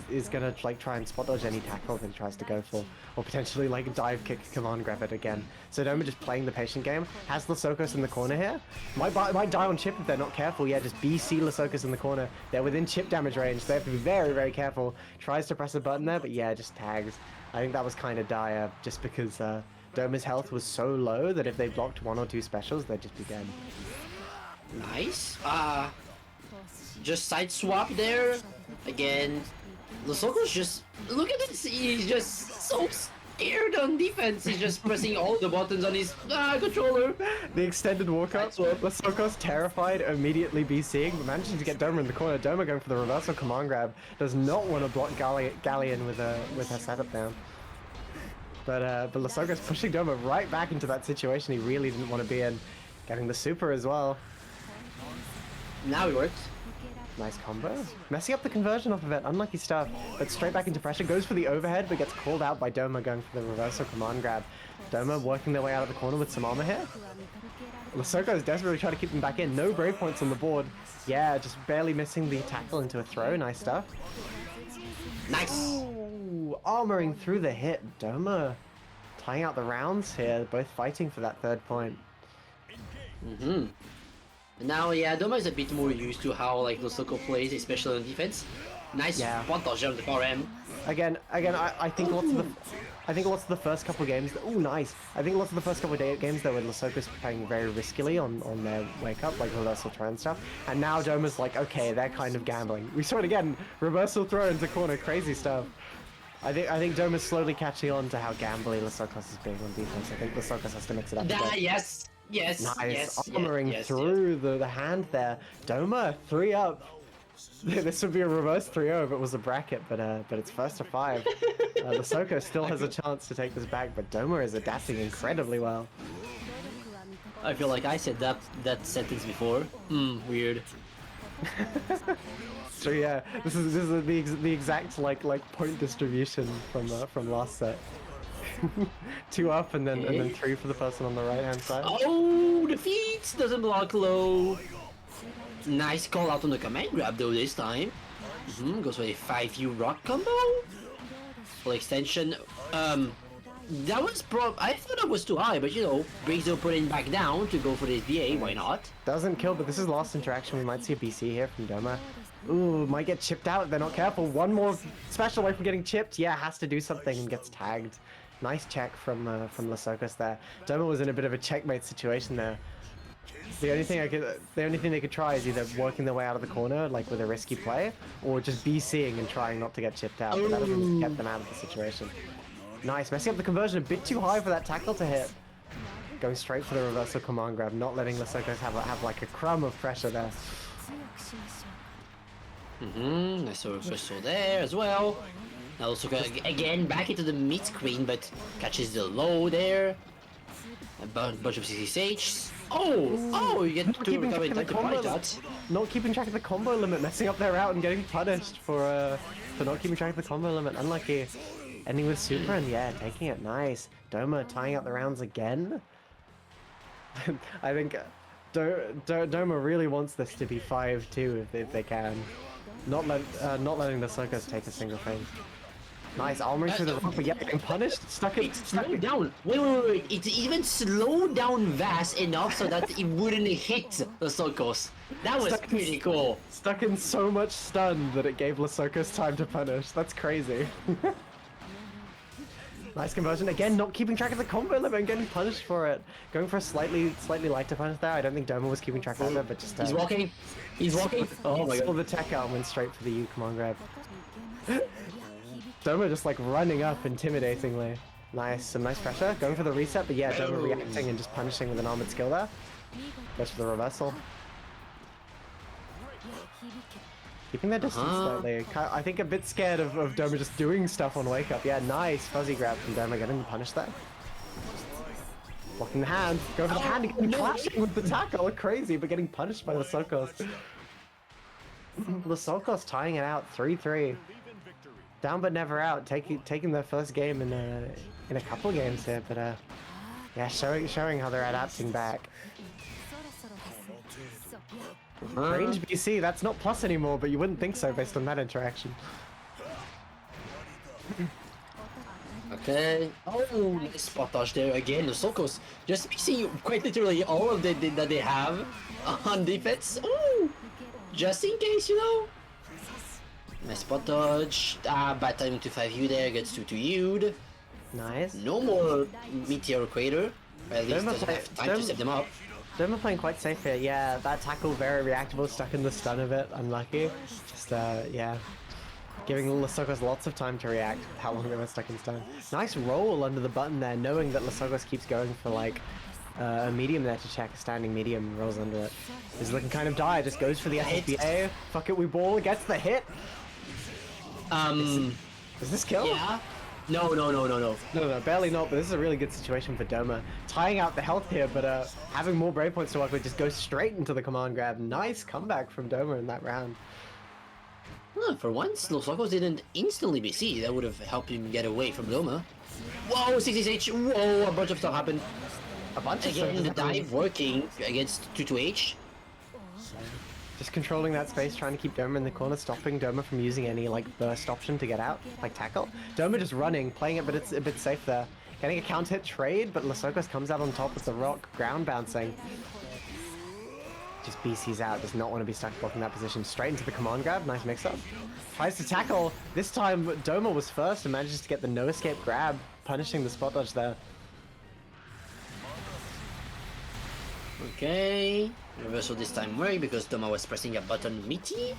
is gonna like try and spot dodge any tackle that he tries to go for, or potentially like dive kick, command grab it again. So Doma just playing the patient game. Has Lasokos in the corner here. Might die on chip if they're not careful. Yeah, just BC Lasokos in the corner. They're within chip damage range. They have to be very, very careful. Tries to press a button there, but yeah, just tags. I think that was kind of dire, just because Doma's health was so low that if they blocked 1 or 2 specials, they'd just be dead. Nice. Just side swap there. Again, Losoko's just, look at this. He's just so scared on defense. He's just pressing all the buttons on his controller. The extended walk up. Lasokos terrified, immediately BCing, but managing to get Doma in the corner. Doma going for the reversal command grab. Does not want to block Galleon with her setup down. But Lasokos pushing Doma right back into that situation he really didn't want to be in. Getting the super as well. Now it works. Nice combo. Messing up the conversion off of it. Unlucky stuff. But straight back into pressure. Goes for the overhead, but gets called out by Doma going for the reversal command grab. Doma working their way out of the corner with some armor here. Lasoko is desperately trying to keep them back in. No brave points on the board. Yeah, just barely missing the tackle into a throw. Nice stuff. Nice. Ooh, armoring through the hit. Doma tying out the rounds here. Both fighting for that 3rd point. Now, yeah, Doma is a bit more used to how like Losoko plays, especially on defense. Nice spot dodge on the far end. Again, I think lots of the first couple games. Oh, nice. I think lots of the first couple of games though, when Lasoko's playing very riskily on their wake up, like reversal throw and stuff. And now Doma's like, okay, they're kind of gambling. We saw it again. Reversal throw into corner, crazy stuff. I think Doma's slowly catching on to how gambly Lasokos is being on defense. I think Lasokos has to mix it up. Yes. Yes. Nice. Yes. Armoring through the hand there. Doma 3 up. This would be a reverse 3-0 if it was a bracket, but it's first to 5. Lasoko still has a chance to take this back, but Doma is adapting incredibly well. I feel like I said that sentence before. Weird. So yeah, this is the exact like point distribution from last set. 2 up and then 3 for the person on the right hand side. Oh, the feet doesn't block low. Nice call out on the command grab though this time. Goes for a 5U rock combo. Full extension. That was I thought that was too high, but you know, brings the opponent back down to go for this BA. Why not? Doesn't kill, but this is last interaction. We might see a BC here from Doma. Ooh, might get chipped out if they're not careful. One more special away from getting chipped. Yeah, has to do something and gets tagged. Nice check from Lasokos there. Doma was in a bit of a checkmate situation there. The only thing they could try is either working their way out of the corner, like with a risky play, or just BCing and trying not to get chipped out. But that doesn't get them out of the situation. Nice, messing up the conversion a bit too high for that tackle to hit. Going straight for the reversal command grab, not letting Lasokos have like a crumb of pressure there. Nice reversal there as well. Now also again back into the mid screen, but catches the low there. A bunch of CCH. Oh, you get to recover in time to punish that. Not keeping track of the combo limit, messing up their route and getting punished for not keeping track of the combo limit. Unlucky. Ending with super and yeah, taking it nice. Doma tying up the rounds again. I think Doma really wants this to be 5-2 if they can. Not letting the Sokos take a single thing. Nice armoring through the rock, but yeah, getting punished. Stuck down. Wait. It even slowed down Vass enough so that it wouldn't hit the Sokos. That was pretty cool. Stuck in so much stun that it gave Lasokos time to punish. That's crazy. Nice conversion. Again, not keeping track of the combo limit and getting punished for it. Going for a slightly lighter punish there. I don't think Doma was keeping track of it, but just... He's walking. Oh my god. Saw the tech out and went straight for the U command grab. Doma just like running up intimidatingly. Nice, some nice pressure. Going for the reset, but yeah, Doma reacting and just punishing with an armored skill there. Goes for the reversal. Keeping their distance slightly. I think a bit scared of Doma just doing stuff on wake up. Yeah, nice fuzzy grab from Doma, getting the punish there. Blocking the hand, going for the hand again, clashing with the tackle. Crazy, but getting punished by the Sokos. The Sokos tying it out 3-3. Down but never out, taking their first game in a couple games here, but yeah, showing how they're adapting back. Range BC, that's not plus anymore, but you wouldn't think so based on that interaction. Okay. Oh, nice spot dodge there again. The Sokos just missing quite literally all of that they have on defense. Oh, just in case, you know. Nice spot dodge. Bad timing to 5U there. Gets to U'd. Nice. No more Meteor Crater. At least doesn't have time to set them up. Doma playing quite safe here. Yeah, that tackle very reactable, stuck in the stun of it. Unlucky. Just yeah, giving Lasokos lots of time to react. How long they were stuck in stun. Nice roll under the button there, knowing that Lasokos keeps going for like a medium there to check. A standing medium, rolls under it. He's looking kind of dire. Just goes for the SSBA. Fuck it, we ball. Gets the hit. Is this kill? Yeah. No, barely not, but this is a really good situation for Doma. Tying out the health here, but having more brave points to work with, just goes straight into the command grab. Nice comeback from Doma in that round. For once, Los Locos didn't instantly BC. That would have helped him get away from Doma. Whoa, 6H! Whoa, a bunch of stuff happened. A bunch of Again, the dive working against 2-2H. Just controlling that space, trying to keep Doma in the corner, stopping Doma from using any like burst option to get out, like tackle. Doma just running, playing it, but it's a bit safe there. Getting a counter hit trade, but Lasokos comes out on top with the rock, ground bouncing. Just BC's out, does not want to be stuck blocking that position. Straight into the command grab, nice mix up. Tries to tackle, this time Doma was first and manages to get the no escape grab, punishing the spot dodge there. Okay. Reversal this time worked because Doma was pressing a button meaty.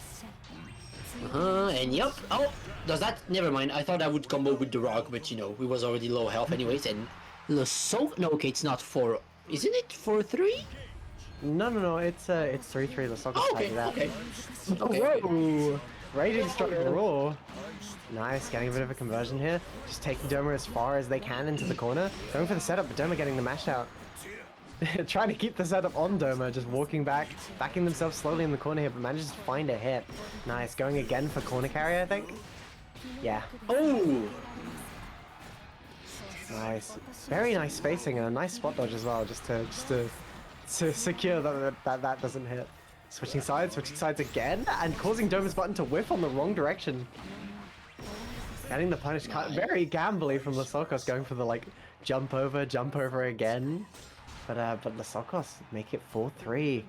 And yup. Oh, does that? Never mind. I thought I would combo with the rock, but you know, we was already low health anyways. And no, okay, it's not 4. Isn't it 4-3? No, it's 3-3. Lasokos Okay. Whoa! Raging struck raw. Nice, getting a bit of a conversion here. Just taking Doma as far as they can into the corner. Going for the setup, but Doma getting the mash out. Trying to keep the setup on Doma, just walking back, backing themselves slowly in the corner here, but manages to find a hit. Nice, going again for corner carry, I think. Yeah. Oh! Nice. Very nice spacing and a nice spot dodge as well, just to secure that doesn't hit. Switching sides again, and causing Doma's button to whiff on the wrong direction. Getting the punish cut, very gambly from Lasokos, going for the like jump over again. But Lasokos make it 4-3.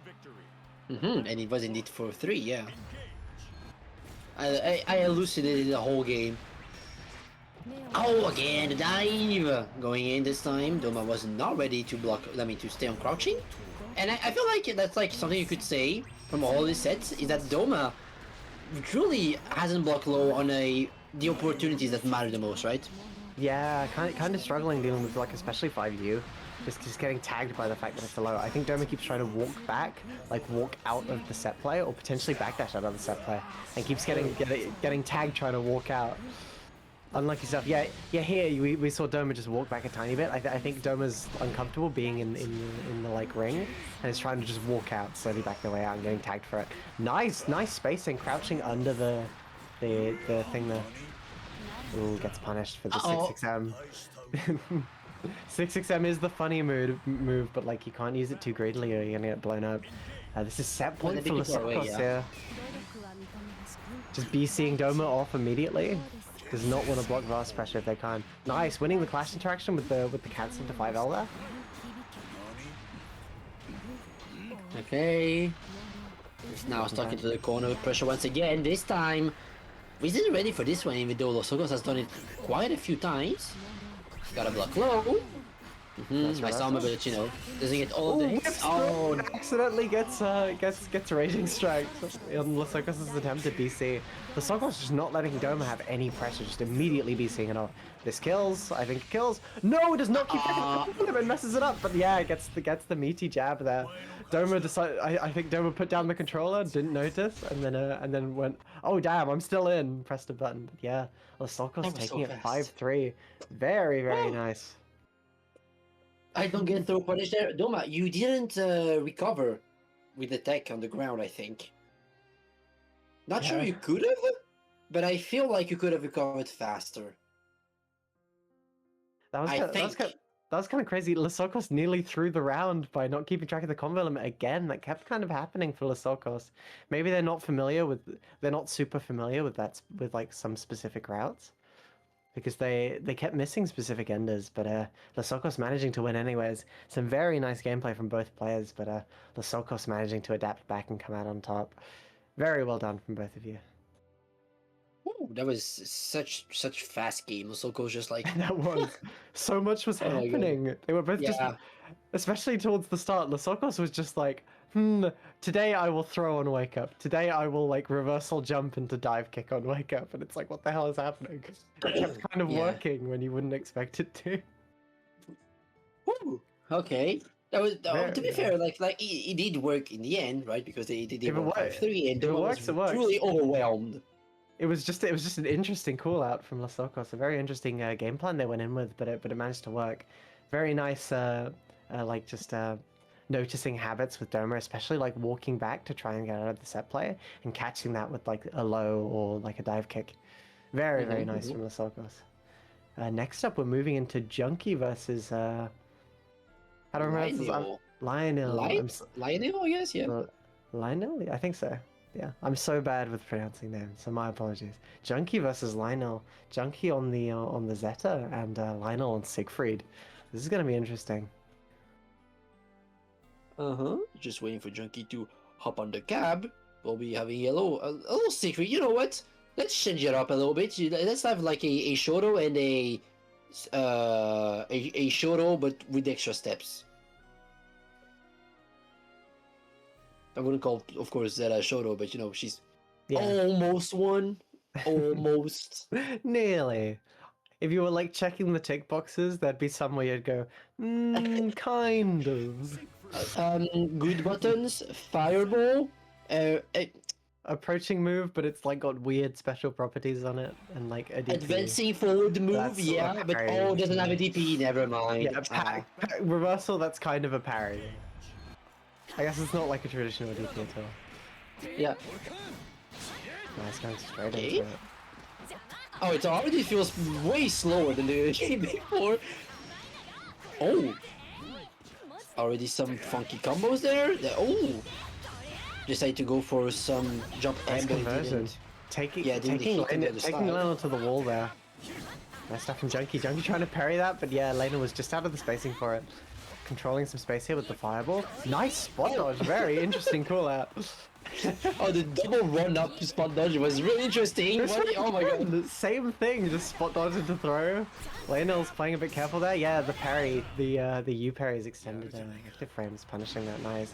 And it was indeed 4-3, yeah. I elucidated the whole game. Oh, again, the dive! Going in this time. Doma was not ready to block, to stay on crouching. And I feel like that's like something you could say from all these sets is that Doma truly hasn't blocked low on the opportunities that matter the most, right? Yeah, kind of struggling dealing with like especially 5U. Just getting tagged by the fact that it's a low. I think Doma keeps trying to walk back, like walk out of the set play, or potentially backdash out of the set play, and keeps getting tagged trying to walk out. Unlucky stuff. Yeah, here we saw Doma just walk back a tiny bit. I think Doma's uncomfortable being in the like ring, and is trying to just walk out, slowly back the way out, and getting tagged for it. Nice spacing, crouching under the thing there. Ooh, gets punished for the 6xm. 6xm is the funny move, but like you can't use it too greedily or you're gonna get blown up. This is set point for Lasokos here. Just BCing Doma off immediately. Does not want to block Vast pressure if they can. Nice, winning the clash interaction with the cancel into 5L there. Okay. He's now stuck into the corner with pressure once again. This time, he's not ready for this one, even though Lasokos has done it quite a few times. Gotta block low. Nice armor, but you know, doesn't get all the hits. Oh, accidentally gets raging strike on Lasokos' attempt at BC. Lasokos just not letting Doma have any pressure, just immediately BCing it off. This kills, I think it kills. No, it does not keep him and messes it up, but yeah, it gets the meaty jab there. Doma decided, I think Doma put down the controller, didn't notice, and then went, oh damn, I'm still in, pressed a button. But yeah, Lasokos taking it 5-3. Very nice. I don't get throw punish there. Doma, you didn't recover with the tech on the ground, I think. Not sure you could have, but I feel like you could have recovered faster. That was kind of crazy. Lasokos nearly threw the round by not keeping track of the combo limit again. That kept kind of happening for Lasokos. Maybe they're not super familiar with that, with like some specific routes. Because they kept missing specific enders, but Lasokos managing to win anyways. Some very nice gameplay from both players, but Lasokos managing to adapt back and come out on top. Very well done from both of you. Ooh, that was such fast game. Lasokos just like that was so much was happening. They were both just, especially towards the start. Lasokos was just like, today I will throw on wake up. Today I will like reversal jump into dive kick on wake up, and it's like, what the hell is happening? It kept kind of working when you wouldn't expect it to. Ooh, okay. That was to be fair, like it did work in the end, right? Because they did 5-3, and Doma was truly overwhelmed. It was just an interesting call out from Lasokos. A very interesting game plan they went in with, but it managed to work. Very nice, noticing habits with Doma, especially like walking back to try and get out of the set play and catching that with like a low or like a dive kick. Very nice from Lasokos. Next up, we're moving into Junkie versus I don't remember. Lionel. Lionel, yes, yeah. Lionel? I think so. Yeah, I'm so bad with pronouncing names, so my apologies. Junkie versus Lionel. Junkie on the Zeta and Lionel on Siegfried. This is gonna be interesting. Just waiting for Junkie to hop on the cab. We'll be having a little Siegfried. You know what? Let's change it up a little bit. Let's have like a Shoto and a Shoto, but with extra steps. I wouldn't call, of course, Zeta Shoto, but you know, she's almost one. Almost. Nearly. If you were like checking the tick boxes, there'd be somewhere you'd go, kind of. Good buttons, fireball, approaching move, but it's like got weird special properties on it, and like a DP. Advancing forward move, but doesn't have a DP. Never mind. Yeah, reversal. That's kind of a parry. I guess it's not like a traditional DP at all. Yeah. Nice, going straight into it. Oh, it already feels way slower than the game before. Oh. Already some funky combos there. Oh. Decided to go for some jump and conversion. Taking Lena to the wall there. Nice stuff from Junkie. Junkie trying to parry that, but yeah, Lena was just out of the spacing for it. Controlling some space here with the fireball. Nice spot dodge. Very interesting call out. Oh, the double run up spot dodge was really interesting. It's really Oh my god. fun. Same thing, just spot dodge into throw. Lionel's playing a bit careful there. Yeah, the parry, the U parry is extended active frames, punishing that nice.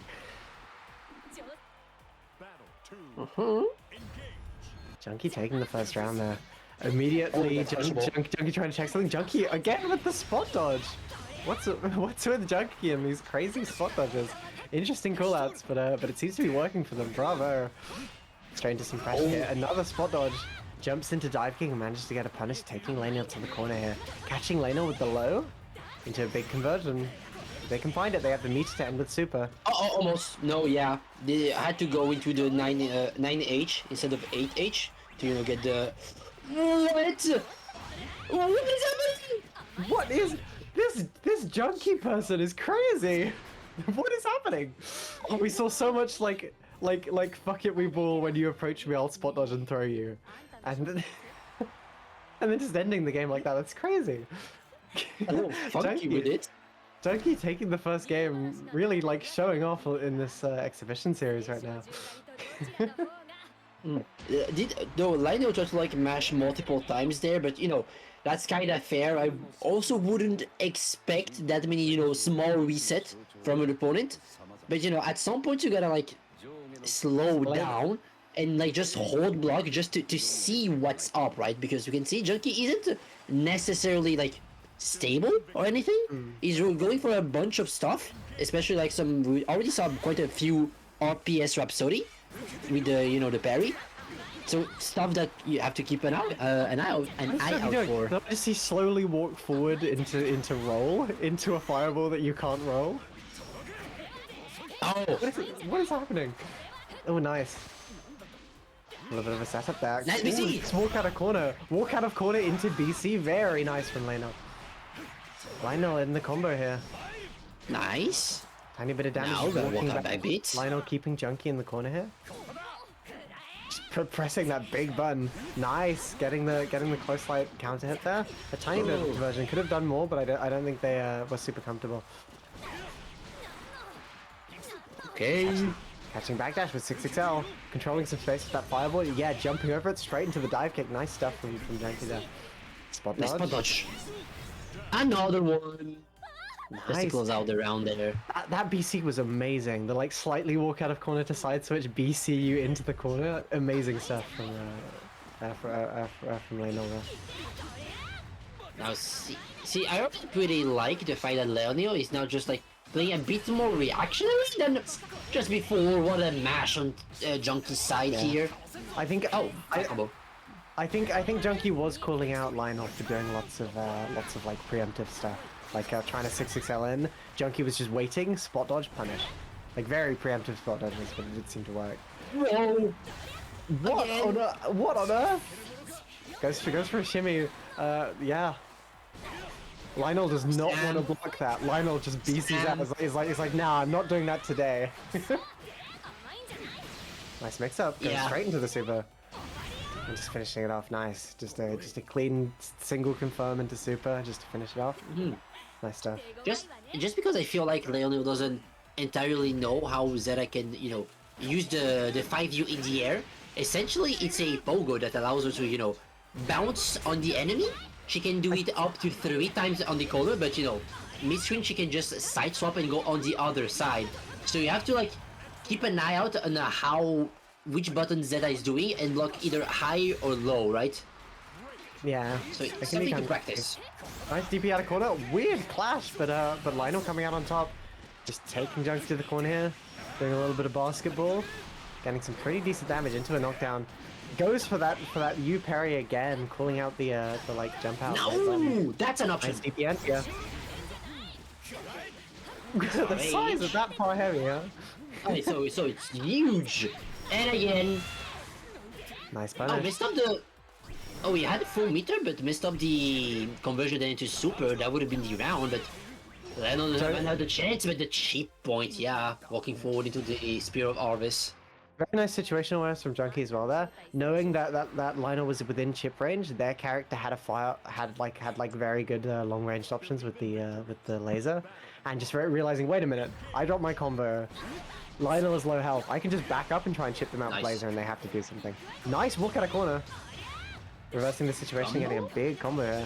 Junkie taking the first round there. Immediately, Junkie trying to check something. Junkie again with the spot dodge. What's with Junkie and these crazy spot dodges? Interesting callouts, but it seems to be working for them. Bravo. Straight into some pressure here. Another spot dodge. Jumps into dive kick and manages to get a punish, taking Laniel to the corner here. Catching Laniel with the low into a big conversion. They can find it. They have the meter to end with super. Oh, almost. No, yeah. They had to go into the 9H instead of 8H to get the. What is happening? What is this Junkie person is crazy. What is happening? Oh, we saw so much like fuck it we ball when you approach me, I'll spot dodge and throw you, and then, and then just ending the game like that. That's crazy. A little funky with it. Junkie taking the first game, really like showing off in this exhibition series right now. Though Lionel tried to like mash multiple times there, but that's kind of fair. I also wouldn't expect that many small reset from an opponent, but at some point you gotta like slow down and like just hold block just to see what's up, right? Because you can see Junkie isn't necessarily like stable or anything. He's going for a bunch of stuff, especially like we already saw quite a few RPS Rhapsody with the parry. So stuff that you have to keep an eye out for. Notice he slowly walk forward into roll into a fireball that you can't roll. Oh, what is happening? Oh, nice. A little bit of a setup there. Nice BC. Just walk out of corner. Walk out of corner into BC. Very nice from Lionel. Lionel in the combo here. Nice. Tiny bit of damage. Now gotta walk out back beats. Lionel keeping Junkie in the corner here. Just pressing that big button. Nice. Getting the close light counter hit there. A tiny bit of conversion. Could have done more, but I don't think they were super comfortable. Okay. Catching backdash with 6XL. Controlling some space with that fireball. Yeah, jumping over it straight into the dive kick. Nice stuff from Junkie there. Spot dodge. Nice spot dodge. Another one. Nice. Just to close out the round there. That BC was amazing. The like slightly walk out of corner to side switch, BC you into the corner. Amazing stuff from Lionel there. Now see, I really like the fact that Lionel is now just like playing a bit more reactionary than just before. What a mash on Junkie's side here. I think. I think Junkie was calling out Lionel for doing lots of like preemptive stuff. Like trying to 6XL in. Junkie was just waiting, spot dodge, punish. Like very preemptive spot dodges, but it did seem to work. Whoa! What on earth? Goes for a shimmy. Yeah. Lionel does not want to block that. Lionel just BC's out. He's like, nah, I'm not doing that today. Nice mix up. Goes straight into the super. And just finishing it off. Nice. Just a clean single confirm into super just to finish it off. Nice stuff. Just because I feel like Lionel doesn't entirely know how Zeta can use the 5U in the air. Essentially, it's a pogo that allows her to bounce on the enemy. She can do it up to 3 times on the corner, but mid-screen she can just side swap and go on the other side. So you have to like keep an eye out on which button Zeta is doing and block either high or low, right? Yeah. So it's something to practice. Nice DP out of corner. Weird clash, but Lionel coming out on top. Just taking Junkie to the corner here. Doing a little bit of basketball. Getting some pretty decent damage into a knockdown. Goes for that U parry again, calling out the like jump out. No, that's an option. Nice DP end, yeah. The size of that far heavy, huh? Okay, so it's huge. And again. Nice punish. Oh, missed up the. Oh, he had a full meter, but missed up the conversion then into super. That would have been the round, but Lionel doesn't have the chance. But the cheap point, yeah, walking forward into the Spear of Arvis. Very nice situational awareness from Junkie as well there. Knowing that Lionel was within chip range, their character had had very good long range options with the laser, and just realizing, wait a minute, I dropped my combo. Lionel is low health. I can just back up and try and chip them out with Nice. laser, and they have to do something. Nice walk out of corner. Reversing the situation, getting a big combo here.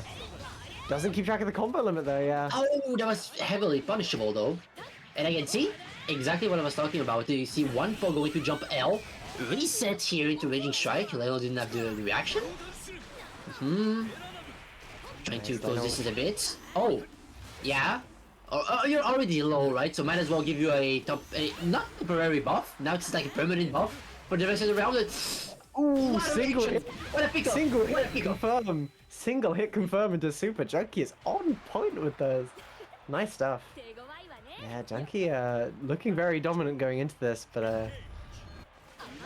Doesn't keep track of the combo limit though, yeah. Oh, that was heavily punishable though. And I can see exactly what I was talking about. You see one Pogo going to jump L, reset here into Raging Strike. Lionel didn't have the reaction. Trying to close this a bit. Oh, yeah. Oh, you're already low, right? So might as well give you a not temporary buff. Now it's like a permanent buff for the rest of the round. Ooh, What a single reaction. hit. What a pickup! Single What a hit pickup! confirm. Single hit confirm into Super. Junkie is on point with those. Nice stuff. Yeah, Junkie looking very dominant going into this, but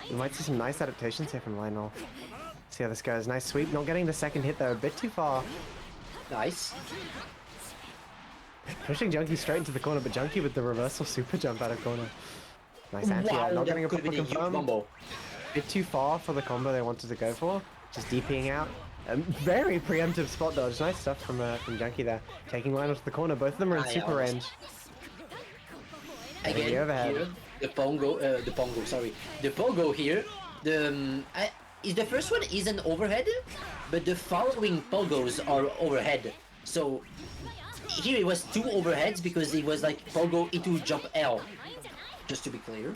we might see some nice adaptations here from Lionel. See how this goes. Nice sweep. Not getting the second hit though. A bit too far. Nice. Pushing Junkie straight into the corner, but Junkie with the reversal super jump out of corner. Nice anti. Wow, Not that getting a could have proper been a huge confirm. combo. Bit too far for the combo they wanted to go for. Just DPing out. Very preemptive spot dodge. Nice stuff from Junkie there. Taking Lionel to the corner. Both of them are in super almost- range. Again, the overhead. here, the Pogo here, is the first one is an overhead, but the following Pogos are overhead. So here it was two overheads because it was like Pogo into jump L, just to be clear.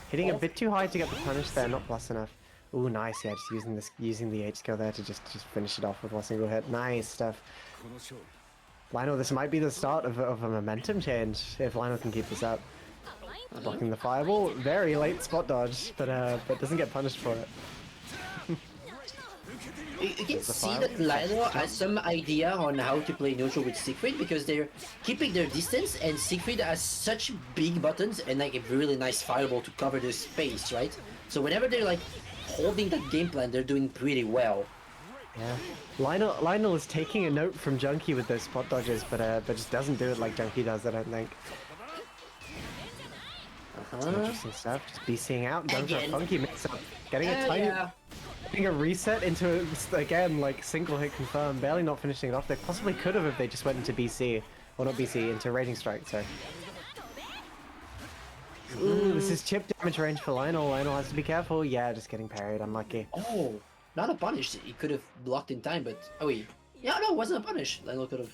Hitting a bit too high to get the punish there, not plus enough. Ooh, nice, yeah, just using the H skill there to just finish it off with one single hit. Nice stuff. Lionel, this might be the start of a momentum change if Lionel can keep this up. Blocking the fireball, very late spot dodge, but doesn't get punished for it. You can see that Lionel has some idea on how to play neutral with Siegfried because they're keeping their distance, and Siegfried has such big buttons and like a really nice fireball to cover the space, right? So whenever they're like holding that game plan, they're doing pretty well. Yeah, Lionel is taking a note from Junkie with those spot dodges, but just doesn't do it like Junkie does, I don't think. Interesting stuff. Just BCing out, going for a Again. funky mix-up, getting a tiny, Yeah. getting a reset into again like single hit confirm, barely not finishing it off. They possibly could have if they just went into BC, or not BC, into Raging Strike. So. Ooh, this is chip damage range for Lionel. Lionel has to be careful. Yeah, just getting parried. Unlucky. Oh, not a punish. He could have blocked in time, but oh wait. Yeah, no, it wasn't a punish. Lionel could have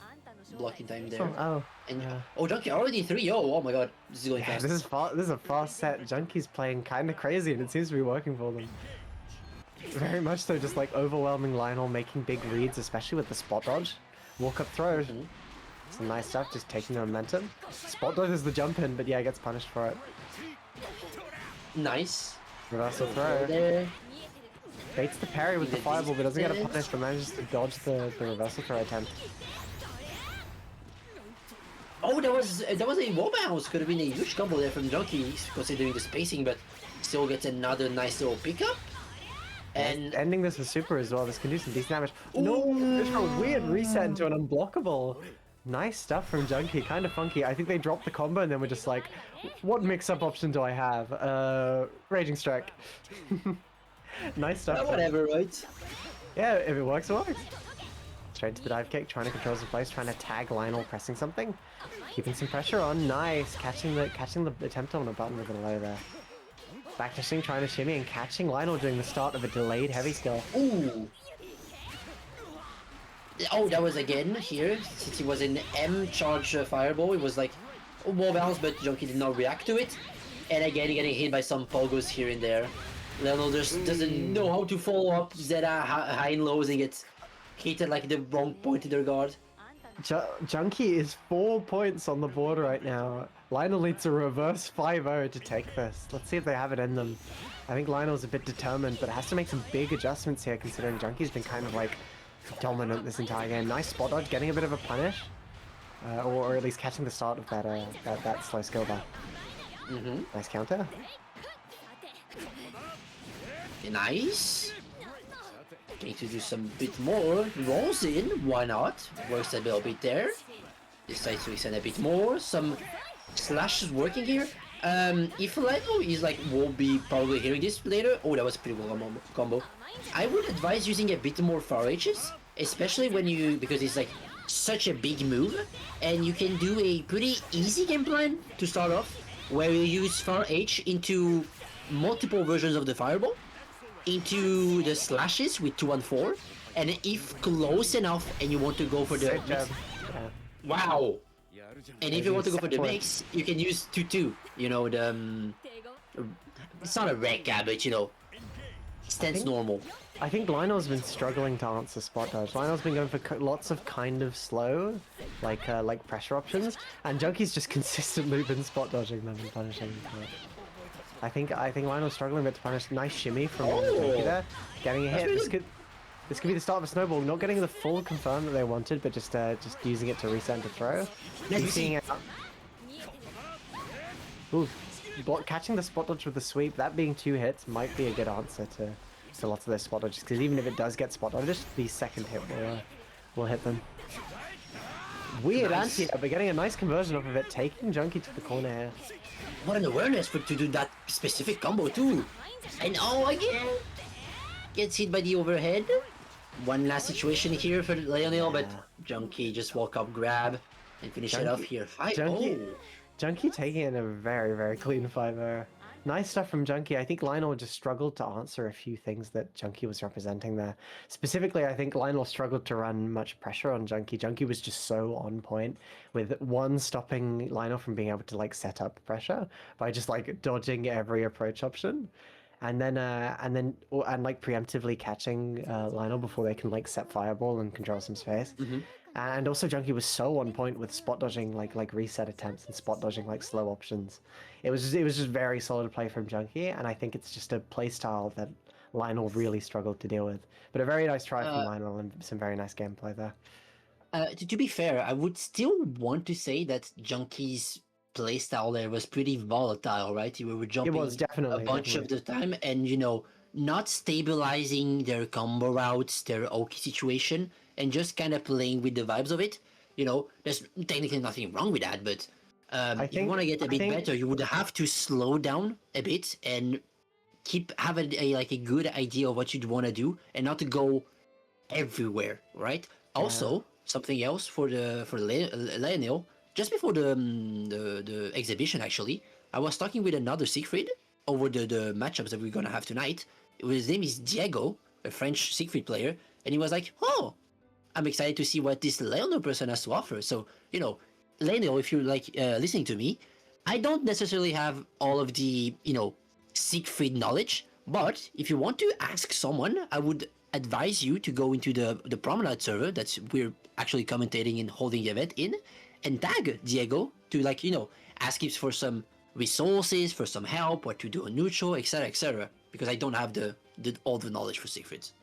blocked in time there. Oh, And yeah. oh, Junkie already 3-0. Oh my god, this is going Yeah, fast. this is a fast set. Junkie's playing kind of crazy, and it seems to be working for them. Very much so, just like overwhelming Lionel, making big reads, especially with the spot dodge. Walk up throw. Some nice stuff, just taking the momentum. Spot dodge is the jump in, but yeah, gets punished for it. Nice. Reversal throw. There. Baits the parry with the fireball, but doesn't get a punish, but manages to dodge the reversal throw attempt. Oh, that was a wall bounce. Could have been a huge combo there from Junkie, considering the spacing, but still gets another nice little pickup. And Ending this with super as well, this can do some decent damage. No, there's a weird reset into an unblockable. Nice stuff from Junkie, kind of funky. I think they dropped the combo and then we're just like, what mix-up option do I have? Raging Strike. Nice stuff. whatever, right? Yeah, if it works, it works. Straight to the dive kick, trying to control the place, trying to tag Lionel pressing something. Keeping some pressure on, nice. Catching the attempt on a button with a low there. Back dashing, trying to shimmy and catching Lionel during the start of a delayed heavy skill. Ooh. Oh, that was again here, since he was in M charge fireball, it was like wall bounce, but Junkie did not react to it. And again, getting hit by some pogos here and there. Lionel just doesn't know how to follow up Zeta high and lows and gets hit at like the wrong point in their guard. Junkie is 4 points on the board right now. Lionel needs a reverse 5-0 to take this. Let's see if they have it in them. I think Lionel's a bit determined, but has to make some big adjustments here considering Junkie's been kind of like dominant this entire game. Nice spot dodge, getting a bit of a punish. Or at least catching the start of that slow skill bar. Nice counter. Nice. Need to do some bit more. Rolls in, why not? Works a little bit there. Decides to extend a bit more. Some slashes working here. If Lino is like won't be probably hearing this later, oh that was a pretty well combo. I would advise using a bit more far H's, especially when you because it's like such a big move, and you can do a pretty easy game plan to start off, where you use far H into multiple versions of the fireball, into the slashes with 2 and 4, and if close enough and you want to go for the Great job. wow. And if you want to go for the Second. mix, you can use 2-2. You know, the... it's not a Rekka, but you know, stance normal. I think Lionel's been struggling to answer spot dodge. Lionel's been going for lots of kind of slow, like pressure options, and Junkie's just consistently been spot dodging them and punishing them. I think Lionel's struggling a bit to punish. Nice shimmy from Junkie there, getting a hit. This could be the start of a snowball. Not getting the full confirm that they wanted, but just using it to reset and to throw. Seeing it. Ooh, catching the spot dodge with the sweep. That being 2 hits might be a good answer to lots of those spot dodges, because even if it does get spot dodge, just the second hit will hit them. Weird anti, but getting a nice conversion off of it, taking Junkie to the corner here. What an awareness to do that specific combo too. And oh, again, gets hit by the overhead. One last situation here for Lionel, but Junkie just walk up, grab, and finish it off here. Junkie taking it in a very, very clean 5-0. Nice stuff from Junkie. I think Lionel just struggled to answer a few things that Junkie was representing there. Specifically, I think Lionel struggled to run much pressure on Junkie. Junkie was just so on point, with one stopping Lionel from being able to like set up pressure by just like dodging every approach option. And then like preemptively catching Lionel before they can like set fireball and control some space. And also Junkie was so on point with spot dodging like reset attempts and spot dodging like slow options. It was just very solid play from Junkie, and I think it's just a play style that Lionel really struggled to deal with. But a very nice try from Lionel and some very nice gameplay there. To be fair, I would still want to say that Junkie's playstyle there was pretty volatile, right? We were jumping a bunch of the time, and you know, not stabilizing their combo routes, their Oki situation, and just kind of playing with the vibes of it. You know, there's technically nothing wrong with that, but if you want to get a bit better, you would have to slow down a bit and have a good idea of what you'd want to do, and not to go everywhere, right? Yeah. Also, something else for Lionel. Just before the exhibition, actually, I was talking with another Siegfried over the matchups that we're gonna have tonight. His name is Diego, a French Siegfried player, and he was like, "Oh, I'm excited to see what this Lionel person has to offer." So, you know, Lionel, if you're like listening to me, I don't necessarily have all of the Siegfried knowledge, but if you want to ask someone, I would advise you to go into the Promenade server that we're actually commentating and holding the event in, and tag Diego to ask him for some resources, for some help, what to do on neutral, etc., etc. Because I don't have all the knowledge for Siegfrieds.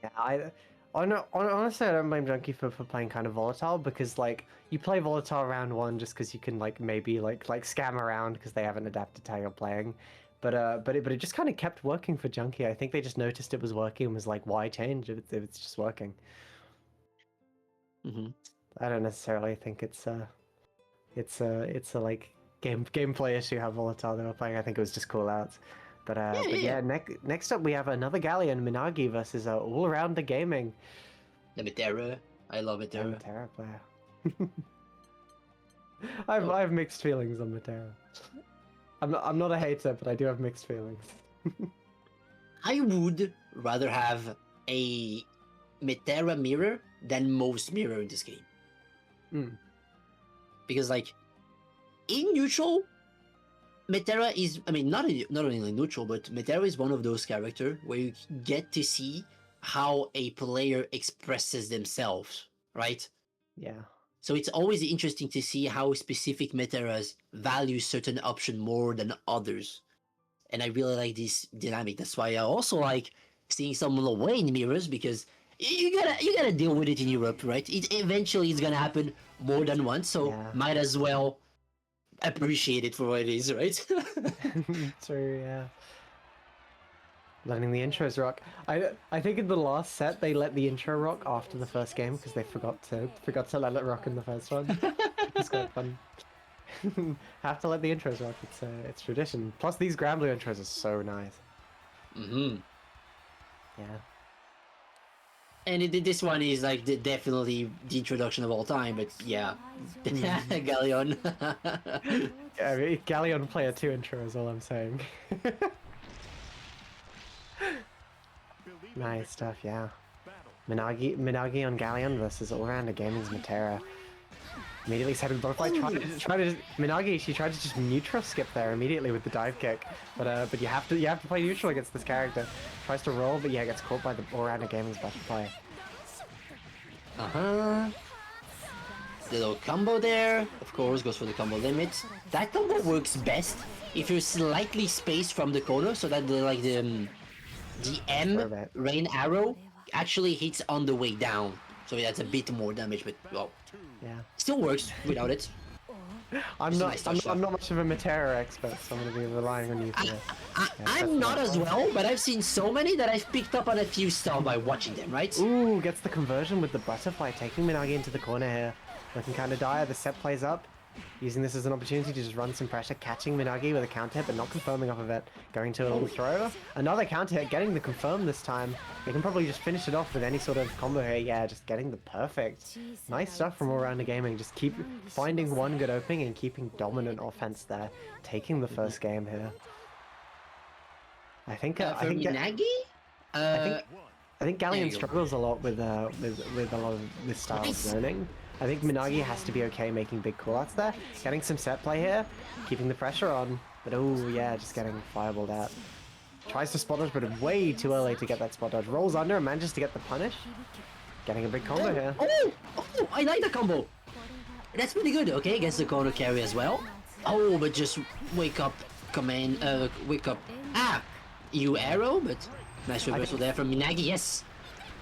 Yeah, honestly, I don't blame Junkie for playing kind of volatile, because like you play volatile round 1 just because you can maybe scam around because they haven't adapted to how you're playing. But it just kind of kept working for Junkie. I think they just noticed it was working and was like, why change if it's just working? I don't necessarily think it's a like gameplay issue how volatile they were playing. I think it was just call outs. But next up we have another Galleon, Minagi versus All Around the Gaming. The Metera. I love Metera. Metera player. I have mixed feelings on Metera. I'm not a hater, but I do have mixed feelings. I would rather have a Metera mirror than most mirror in this game. Because in neutral, Metera is, not only neutral, but Metera is one of those characters where you get to see how a player expresses themselves, right? Yeah. So it's always interesting to see how specific Meteras value certain option more than others. And I really like this dynamic. That's why I also like seeing some Wayne mirrors, because you gotta deal with it in Europe, right? Eventually it's gonna happen more than once, so might as well appreciate it for what it is, right? True, yeah. Letting the intros rock. I think in the last set they let the intro rock after the first game because they forgot to let it rock in the first one. It's quite fun. Have to let the intros rock. It's tradition. Plus, these Grand Blue intros are so nice. Mm-hmm. Yeah. And this one is like definitely the introduction of all time, but yeah, Galleon. Yeah, I mean, Galleon Player 2 intro is all I'm saying. Nice stuff, yeah. Minagi on Galleon versus All-Rounder Gaming's Matera. Immediately setting butterfly. Minagi. She tried to just neutral skip there immediately with the dive kick, but you have to play neutral against this character. Tries to roll, but yeah, gets caught by the All-Rounder Gaming's butterfly. Little combo there. Of course, goes for the combo limit. That combo works best if you're slightly spaced from the corner, so that the M rain arrow actually hits on the way down. So that's a bit more damage, but well, yeah, still works without it. I'm not much of a Matera expert, so I'm gonna be relying on you for this. I'm not as well, but I've seen so many that I've picked up on a few stuff by watching them, right? Ooh, gets the conversion with the butterfly, taking Minagi into the corner here. Looking kind of dire, the set plays up. Using this as an opportunity to just run some pressure, catching Minagi with a counter hit, but not confirming off of it. Going to a little throw. Another counter hit, getting the confirm this time. You can probably just finish it off with any sort of combo here. Yeah, just getting the perfect. Nice stuff from All-Rounder Gaming. Just keep finding one good opening and keeping dominant offense there. Taking the first game here. I think Minagi? I think Galleon struggles a lot with a lot of this style of zoning. I think Minagi has to be okay making big callouts there. Getting some set play here, keeping the pressure on, but oh yeah, just getting fireballed out. Tries to spot dodge, but way too early to get that spot dodge. Rolls under and manages to get the punish. Getting a big combo here. Oh, I like the combo. That's pretty good. Okay, gets the corner carry as well. Oh, but just wake up, wake up. You arrow, but nice reversal there from Minagi. Yes.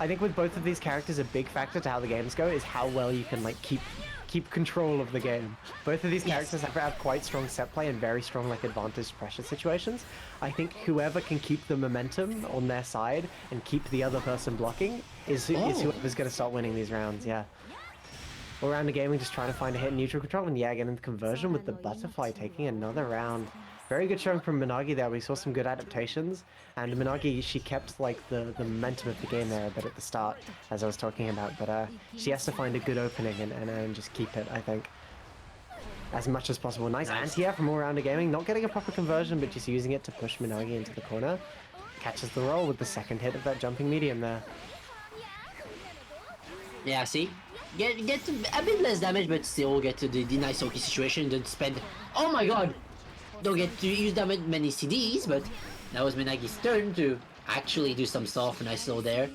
I think with both of these characters, a big factor to how the games go is how well you can like keep control of the game. Both of these characters have quite strong set play and very strong like advantage pressure situations. I think whoever can keep the momentum on their side and keep the other person blocking is whoever's going to start winning these rounds. Yeah. All around the gaming, just trying to find a hit in neutral control, and yeah, getting the conversion with the butterfly, taking another round. Very good showing from Minagi there. We saw some good adaptations, and Minagi, she kept like the momentum of the game there a bit at the start, as I was talking about, but she has to find a good opening and just keep it, I think, as much as possible. Nice anti-air from All-Rounder Gaming, not getting a proper conversion, but just using it to push Minagi into the corner. Catches the roll with the second hit of that jumping medium there. Yeah, see? Get a bit less damage, but still get to the nice Oki situation. Don't spend... Oh my god! Don't get to use that many CDs, but that was Minagi's turn to actually do some stuff. Nice slow there.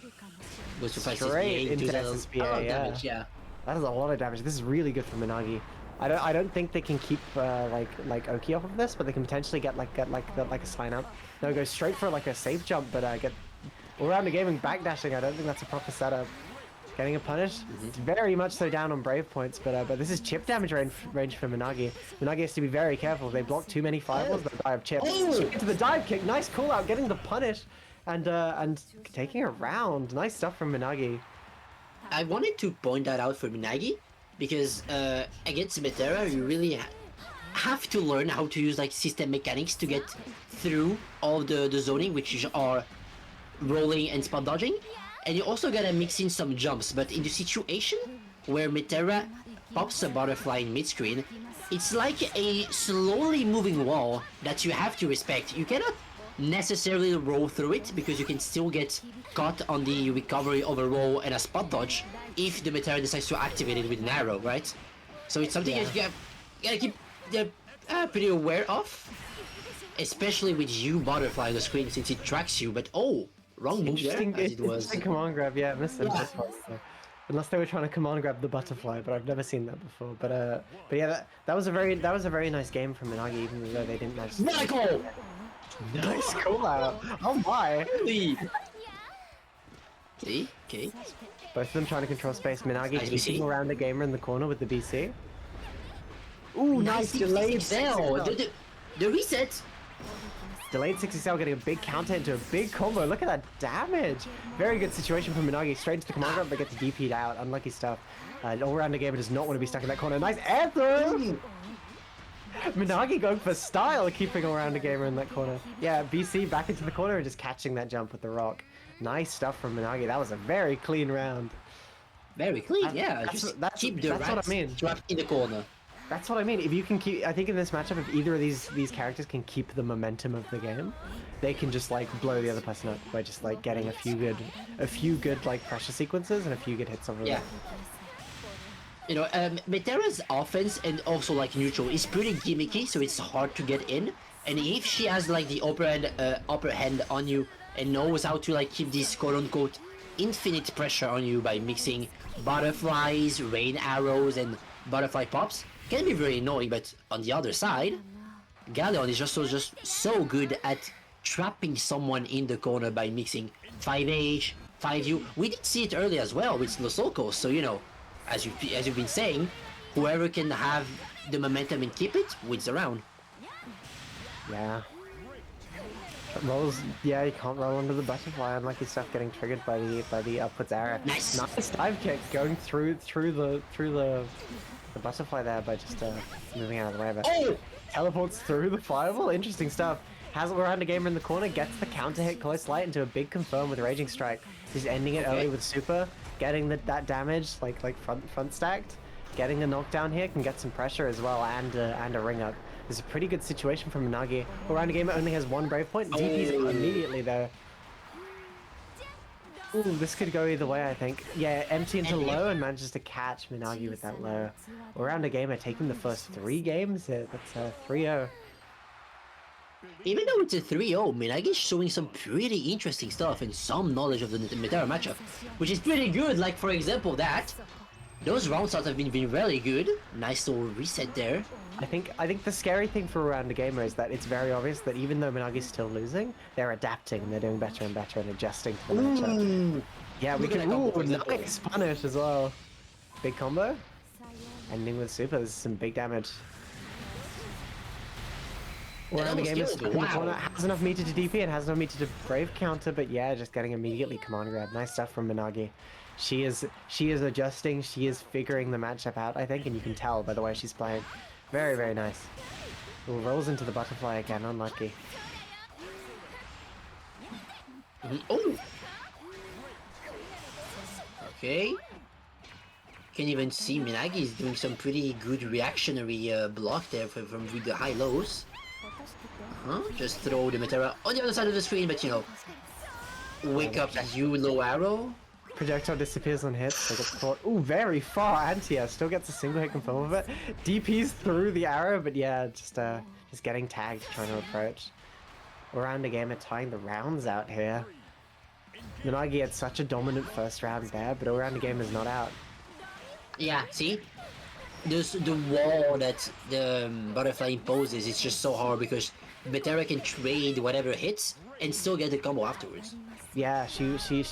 Goes to 5 Straight into SSBA, damage, yeah. That is a lot of damage. This is really good for Minagi. I don't think they can keep like Oki off of this, but they can potentially get a sign up. No, go straight for like a safe jump, but get All-Rounder Gaming backdashing. I don't think that's a proper setup. Getting a punish, it's very much so down on Brave points, but this is chip damage range for Minagi. Minagi has to be very careful. If they block too many fireballs, they'll die of chips. Into the dive kick, nice call out, getting the punish, and taking a round. Nice stuff from Minagi. I wanted to point that out for Minagi, because against Metera, you really have to learn how to use like system mechanics to get through all the zoning, which are rolling and spot dodging. And you also gotta mix in some jumps, but in the situation where Metera pops a butterfly in mid-screen, it's like a slowly moving wall that you have to respect. You cannot necessarily roll through it, because you can still get caught on the recovery of a roll and a spot dodge if the Metera decides to activate it with an arrow, right? So it's something that you gotta keep pretty aware of, especially with you butterfly on the screen, since it tracks you, but wrong move there, as it was. Command grab, yeah, I missed it. Unless they were trying to command grab the butterfly, but I've never seen that before. But yeah, that was a very nice game from Minagi, even though they didn't manage. Michael! Nice call out. Oh my! Really? See? Okay. Both of them trying to control space. Minagi keeping around the gamer in the corner with the BC. Ooh, nice delayed cell. The reset. Delayed 60 cell, getting a big counter into a big combo. Look at that damage. Very good situation from Minagi. Straight into the command grab, but gets DP'd out. Unlucky stuff. All-Rounder Gamer does not want to be stuck in that corner. Nice air throw! Minagi going for style, keeping around a gamer in that corner. Yeah, BC back into the corner and just catching that jump with the rock. Nice stuff from Minagi. That was a very clean round. Very clean, yeah. Just keep the that's what I rats mean. trapped in the corner. That's what I mean. If you can keep, I think in this matchup, if either of these characters can keep the momentum of the game, they can just like blow the other person up by just like getting a few good like pressure sequences and a few good hits over Yeah. You know, Metera's offense and also like neutral is pretty gimmicky, so it's hard to get in. And if she has like the upper hand on you and knows how to like keep this quote-unquote infinite pressure on you by mixing butterflies, rain arrows, and butterfly pops, can be very annoying. But on the other side, Galleon is just so good at trapping someone in the corner by mixing 5H, 5U. We did see it earlier as well with Los Locos, so you know, as you've been saying, whoever can have the momentum and keep it wins the round. Yeah. Rolls, yeah, you can't roll under the butterfly. Unlucky stuff getting triggered by the upwards arrow. Nice dive kick going through the butterfly there by just moving out of the way. But teleports through the fireball. Interesting stuff. Has it around a gamer in the corner, gets the counter hit close light into a big confirm with Raging Strike. He's ending it early with super, getting that damage like front stacked, getting a knockdown here, can get some pressure as well and a ring up. It's a pretty good situation from Minagi. Around a gamer only has one brave point. DP's immediately there. Ooh, this could go either way, I think. Yeah, empty into low and manages to catch Minagi with that low. Around a gamer taking the first 3 games. That's 3-0. Even though it's a 3-0, Minagi's showing some pretty interesting stuff and some knowledge of the Metera matchup, which is pretty good. Like, for example, those round starts have been really good. Nice little reset there. I think the scary thing for around a gamer is that it's very obvious that even though Minagi's still losing, they're adapting and they're doing better and better and adjusting to the matchup. Yeah, we can. Ooh, nice punish as well. Big combo. Ending with super. This is some big damage. Around the game is stuck in the corner. Has enough meter to DP and has enough meter to brave counter, but yeah, just getting immediately command grab. Nice stuff from Minagi. She is adjusting. She is figuring the matchup out, I think, and you can tell by the way she's playing. Very, very nice. Ooh, rolls into the butterfly again, unlucky. Oh! Okay. Can even see Minagi is doing some pretty good reactionary block there from with the high lows. Just throw the Metera on the other side of the screen, but you know, wake up you low arrow. Projectile disappears on hits, so gets caught. Ooh, very far anti-air. Still gets a single hit confirm of it. DP's through the arrow, but yeah, just getting tagged trying to approach. Around a gamer tying the rounds out here. Minagi had such a dominant first round there, but around the game is not out. Yeah, see? The wall that the butterfly imposes is just so hard because Metera can trade whatever hits and still get the combo afterwards. Yeah, she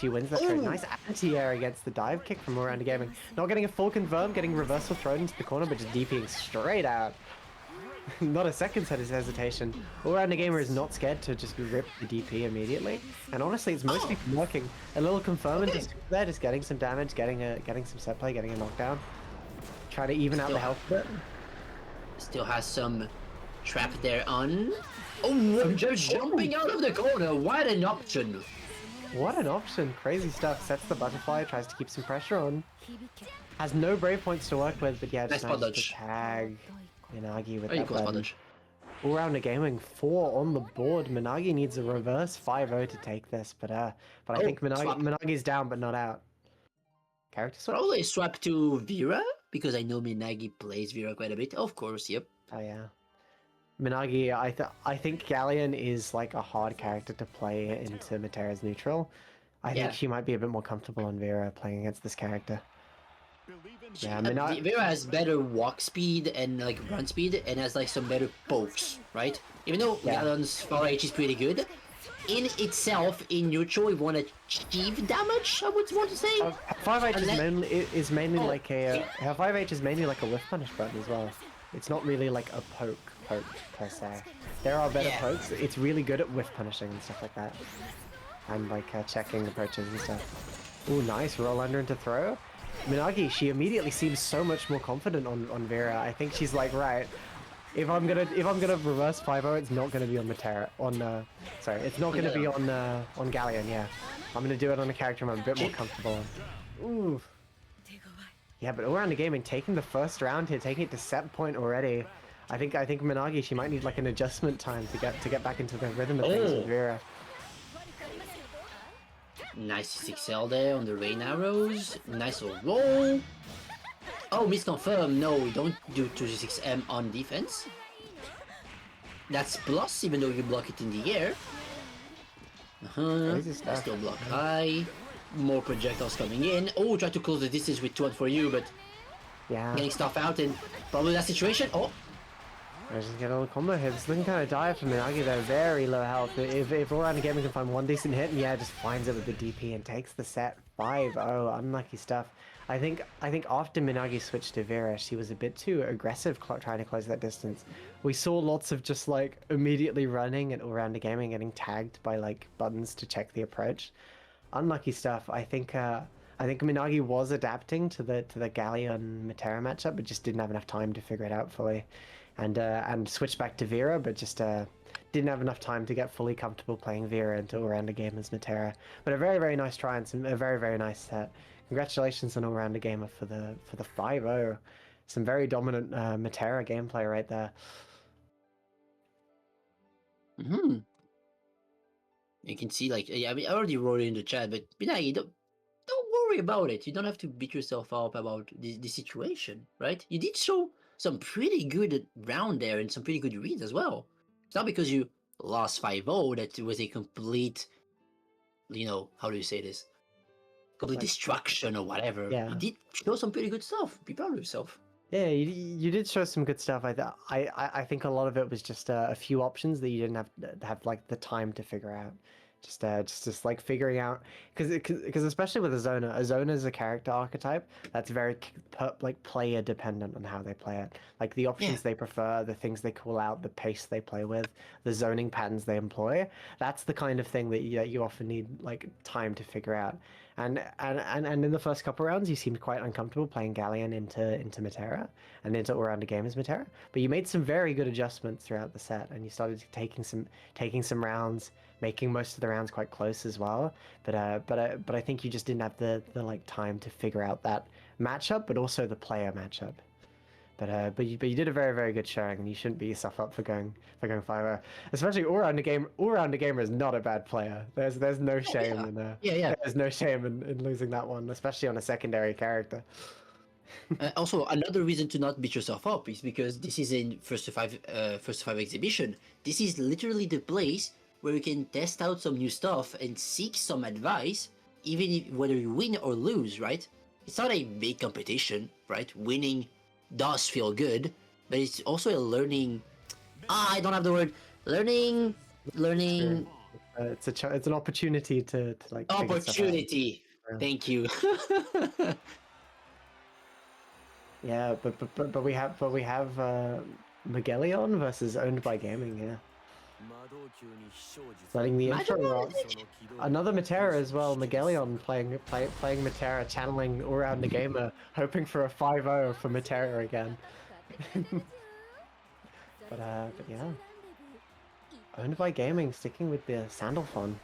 wins that trade. Nice anti-air against the dive kick from around the gaming. Not getting a full confirm, getting reversal thrown into the corner, but just DPing straight out. Not a second set of hesitation. All-round the gamer is not scared to just rip the DP immediately. And honestly, it's mostly working. A little confirm and just there, just getting some damage, getting some set play, getting a knockdown. Try to even out the health a bit. Still has some trap there on. Oh, just jumping out of the corner. What an option. What an option. Crazy stuff. Sets the butterfly, tries to keep some pressure on. Has no brave points to work with, but yeah, just nice to tag Minagi with that button. All round a gaming 4 on the board. Minagi needs a reverse 5-0 to take this, but I think Minagi's down but not out. Character swap? Probably swap to Vera, because I know Minagi plays Vera quite a bit. Of course, yep. Oh yeah. Minagi, I think Galleon is like a hard character to play into Metera's neutral. I think she might be a bit more comfortable on Vera playing against this character. Yeah, Vera has better walk speed and like run speed, and has like some better pokes, right? Even though Galleon's 4H is pretty good, in itself, in neutral, we want to achieve damage, I would want to say. 5H is mainly like a 5H is mainly like a whiff punish button as well. It's not really like a poke per se. There are better pokes. It's really good at whiff punishing and stuff like that, and like checking approaches and stuff. Ooh, nice roll under into throw. Minagi, she immediately seems so much more confident on Vera. I think she's like, right, if I'm gonna reverse 5-0, it's not gonna be on Matera. Sorry, it's not gonna be on Galleon. Yeah, I'm gonna do it on a character I'm a bit more comfortable on. Ooh. Yeah, but all around the gaming, taking the first round here, taking it to set point already. I think Minagi, she might need like an adjustment time to get back into the rhythm of things with Vera. Nice 6L there on the rain arrows. Nice little roll. Oh, misconfirm. No, we don't do 266M on defense. That's plus, even though you block it in the air. That's still block high. More projectiles coming in. Oh, try to close the distance with 2 for you, but yeah, getting stuff out in probably that situation. Oh, I just get a little combo here. It's looking kind of dire for Minagi. They're very low health. If all around the gaming can find one decent hit, and yeah, just finds it with the DP and takes the set 5-0. Unlucky stuff. I think after Minagi switched to Vera, she was a bit too aggressive trying to close that distance. We saw lots of just like immediately running and all around the gaming getting tagged by like buttons to check the approach. Unlucky stuff. I think Minagi was adapting to the Galleon Matera matchup, but just didn't have enough time to figure it out fully, and switched back to Vera, but just didn't have enough time to get fully comfortable playing Vera until around the game as Matera. But a very nice try and a very nice set. Congratulations on all round the gamer for the 5-0. Some very dominant Matera gameplay right there. You can see, like, yeah, I mean, I already wrote it in the chat, but Binagi, don't worry about it. You don't have to beat yourself up about the situation, right? You did show some pretty good round there and some pretty good reads as well. It's not because you lost 5-0 that it was a complete, you know, how do you say this? Complete destruction or whatever. Yeah. You did show some pretty good stuff. Be proud of yourself. Yeah, you did show some good stuff. I think a lot of it was just a few options that you didn't have like the time to figure out. Just like figuring out, because especially with Azona is a character archetype that's very like player dependent on how they play it. Like the options they prefer, the things they call out, the pace they play with, the zoning patterns they employ. That's the kind of thing that you often need like time to figure out. And in the first couple rounds, you seemed quite uncomfortable playing Galleon into Matera and into all around the game as Matera. But you made some very good adjustments throughout the set, and you started taking some rounds, making most of the rounds quite close as well. But I think you just didn't have the like time to figure out that matchup, but also the player matchup. But you did a very good showing, and you shouldn't beat yourself up for going 5-0. Especially all around the gamer is not a bad player. There's no shame in there's no shame in losing that one, especially on a secondary character. Also, another reason to not beat yourself up is because this is a first to five exhibition. This is literally the place where you can test out some new stuff and seek some advice, even if, whether you win or lose, right? It's not a big competition, right? Winning does feel good, but it's also a learning. I don't have the word. Learning. It's an opportunity to like. Opportunity. Thank you. Yeah, but we have Magellion versus Owned by Gaming here. Letting the intro rock. Another Matera as well. Magellion playing Matera, channeling all around the gamer, hoping for a 5-0 for Matera again. but yeah, Owned by Gaming sticking with the Sandalphon.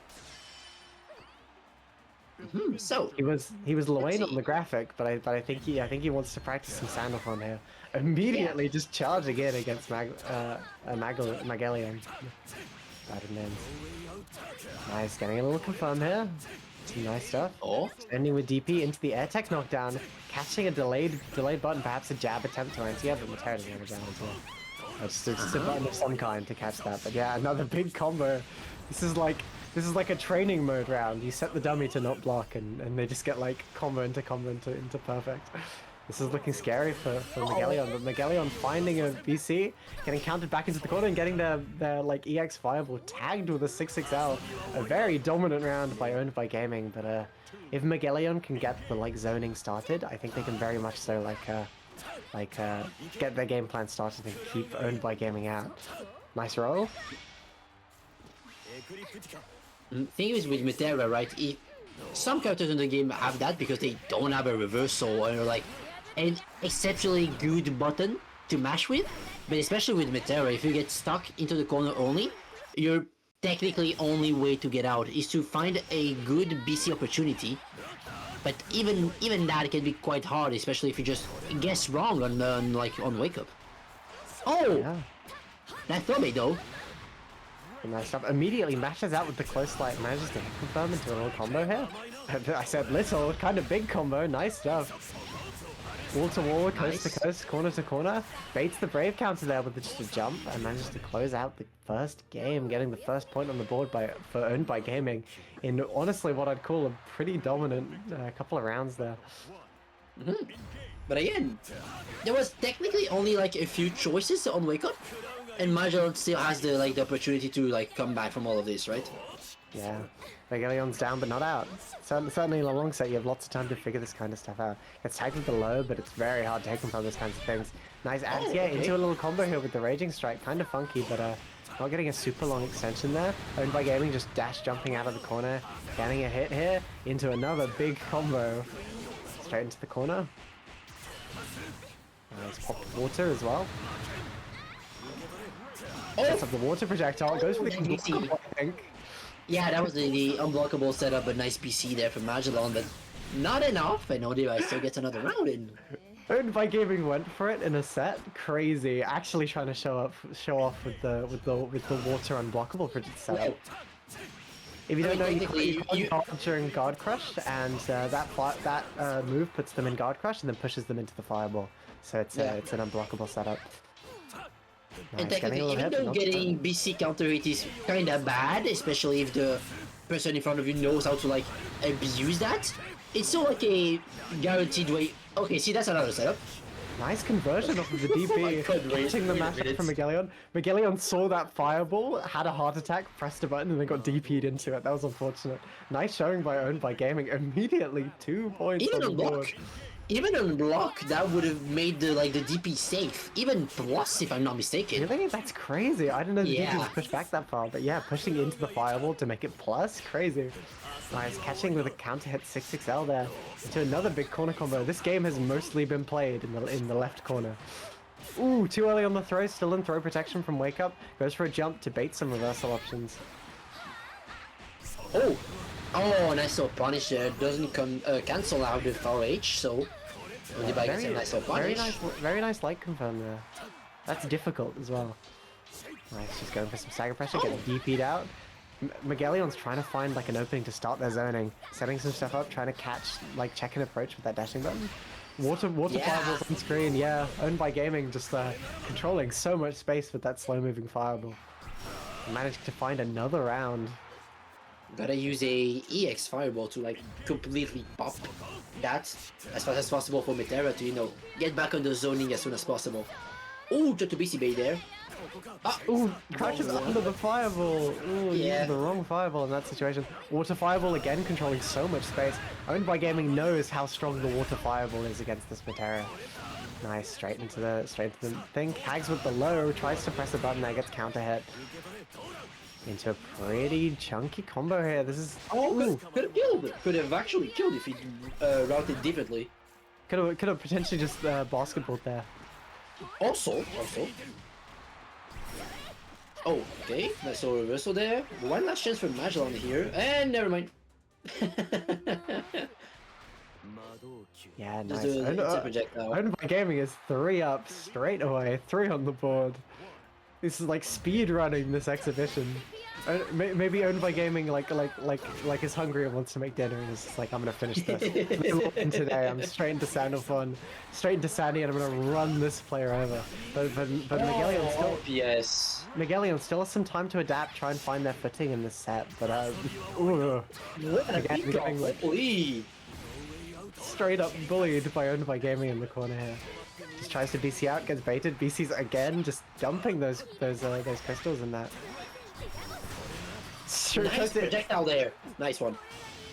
So he was Luane on the graphic, but I think he wants to practice some Sandalphon here. Immediately just charging in against Magellion. Nice, getting a little confirm here. Some nice stuff. Oh, ending with DP into the air tech knockdown, catching a delayed button, perhaps a jab attempt to anti. Yeah, but Matera doesn't have a jab as well. It's just a button of some kind to catch that. But yeah, another big combo. This is like a training mode round. You set the dummy to not block, and they just get like combo into perfect. This is looking scary for Magellion, but Magellion finding a BC, getting countered back into the corner and getting their like EX Fireball tagged with a 6-6L. A very dominant round by Owned by Gaming, but if Magellion can get the like zoning started, I think they can very much so get their game plan started and keep Owned by Gaming out. Nice roll. thing is with Matera, right? Some characters in the game have that because they don't have a reversal or like an exceptionally good button. to mash with, but especially with Metera, if you get stuck into the corner only, your technically only way to get out is to find a good BC opportunity. But even that can be quite hard, especially if you just guess wrong on wake up. Oh, Yeah. that throw me though. Nice stuff. Immediately mashes out with the close light, manages to confirm into a little combo here. I said little, kind of big combo. Nice stuff. Wall to wall, coast to coast, corner to corner. Baits the Brave counter there with just a jump and manages to close out the first game, getting the first point on the board for Owned by Gaming in honestly what I'd call a pretty dominant couple of rounds there. But again, there was technically only like a few choices on wake up, and Magellan still has the opportunity to like come back from all of this, right? Yeah, Megalion's down but not out. Certainly in a long set you have lots of time to figure this kind of stuff out. It's tagged with the low, but it's very hard to take him from those kinds of things. Nice adds, yeah, into a little combo here with the Raging Strike. Kind of funky, but not getting a super long extension there. Owned by Gaming just dash jumping out of the corner, getting a hit here into another big combo. Straight into the corner. Nice popped water as well. Sets up the water projectile, goes for the unblockable, I think. Yeah, that was the unblockable setup, but nice PC there from Magellan, but not enough, and Odiva still gets another round in. Owned by Gaming went for it in a set. Crazy. Actually trying to show off with the water unblockable setup. If you don't know, you guard during guard crush, and that move puts them in guard crush and then pushes them into the fireball. So it's an unblockable setup. Nice. And technically, even though getting BC counter hit is kinda bad, especially if the person in front of you knows how to like abuse that, it's still like a guaranteed way. Okay, see, that's another setup. Nice conversion off of the DP, catching the mashup from Megallion. Megallion saw that fireball, had a heart attack, pressed a button, and then got DP'd into it. That was unfortunate. Nice showing by Owned by Gaming. Immediately 2 points Even on the board. block. Even on block, that would have made the DP safe. Even plus, if I'm not mistaken. Really? That's crazy. I didn't know the DP was Yeah. pushed back that far, but yeah, pushing into the fireball to make it plus, crazy. Nice, catching with a counter hit 6XL there into another big corner combo. This game has mostly been played in the left corner. Ooh, too early on the throw, still in throw protection from Wake Up. Goes for a jump to bait some reversal options. Oh, nice little punish there. Doesn't cancel out with RH, so Odiva gets a nice little punish. Very nice light confirm there. That's difficult as well. Nice, just going for some stagger pressure, getting DP'd out. Megallion's trying to find like an opening to start their zoning, setting some stuff up, trying to catch, like check and approach with that dashing button. Water fireballs on screen, yeah. Owned by Gaming, just controlling so much space with that slow moving fireball. Managed to find another round. Gotta use a EX fireball to like completely pop that as fast as possible for Metera to, you know, get back on the zoning as soon as possible. Ooh, just a BC Bay there. Ooh, crouches under the fireball. Ooh, Yeah. using the wrong fireball in that situation. Water fireball again, controlling so much space. Owned by Gaming knows how strong the water fireball is against this Metera. Nice, straight into the thing. Hags with the low, tries to press a button that gets counter hit. Into a pretty chunky combo here. This is Could have killed. Could have actually killed if he routed differently. could have potentially just basketballed there. Also. Oh, okay. Nice little reversal there. One last chance for Magellan here, and never mind. Yeah, Just nice. do it's a projectile. Owned by Gaming is 3 up straight away, 3 on the board. This is like speed running this exhibition. Maybe Owned by Gaming like is hungry and wants to make dinner and is just like, I'm gonna finish this. And today I'm straight into Sound of Fun, straight into Sandy, and I'm gonna run this player over. But Megallion still Yes. Megallion still has some time to adapt, try and find their footing in this set. But Holy. straight up bullied by Owned by Gaming in the corner here. Just tries to BC out, gets baited. BC's again, just dumping those pistols in that. Nice projectile there. Nice one.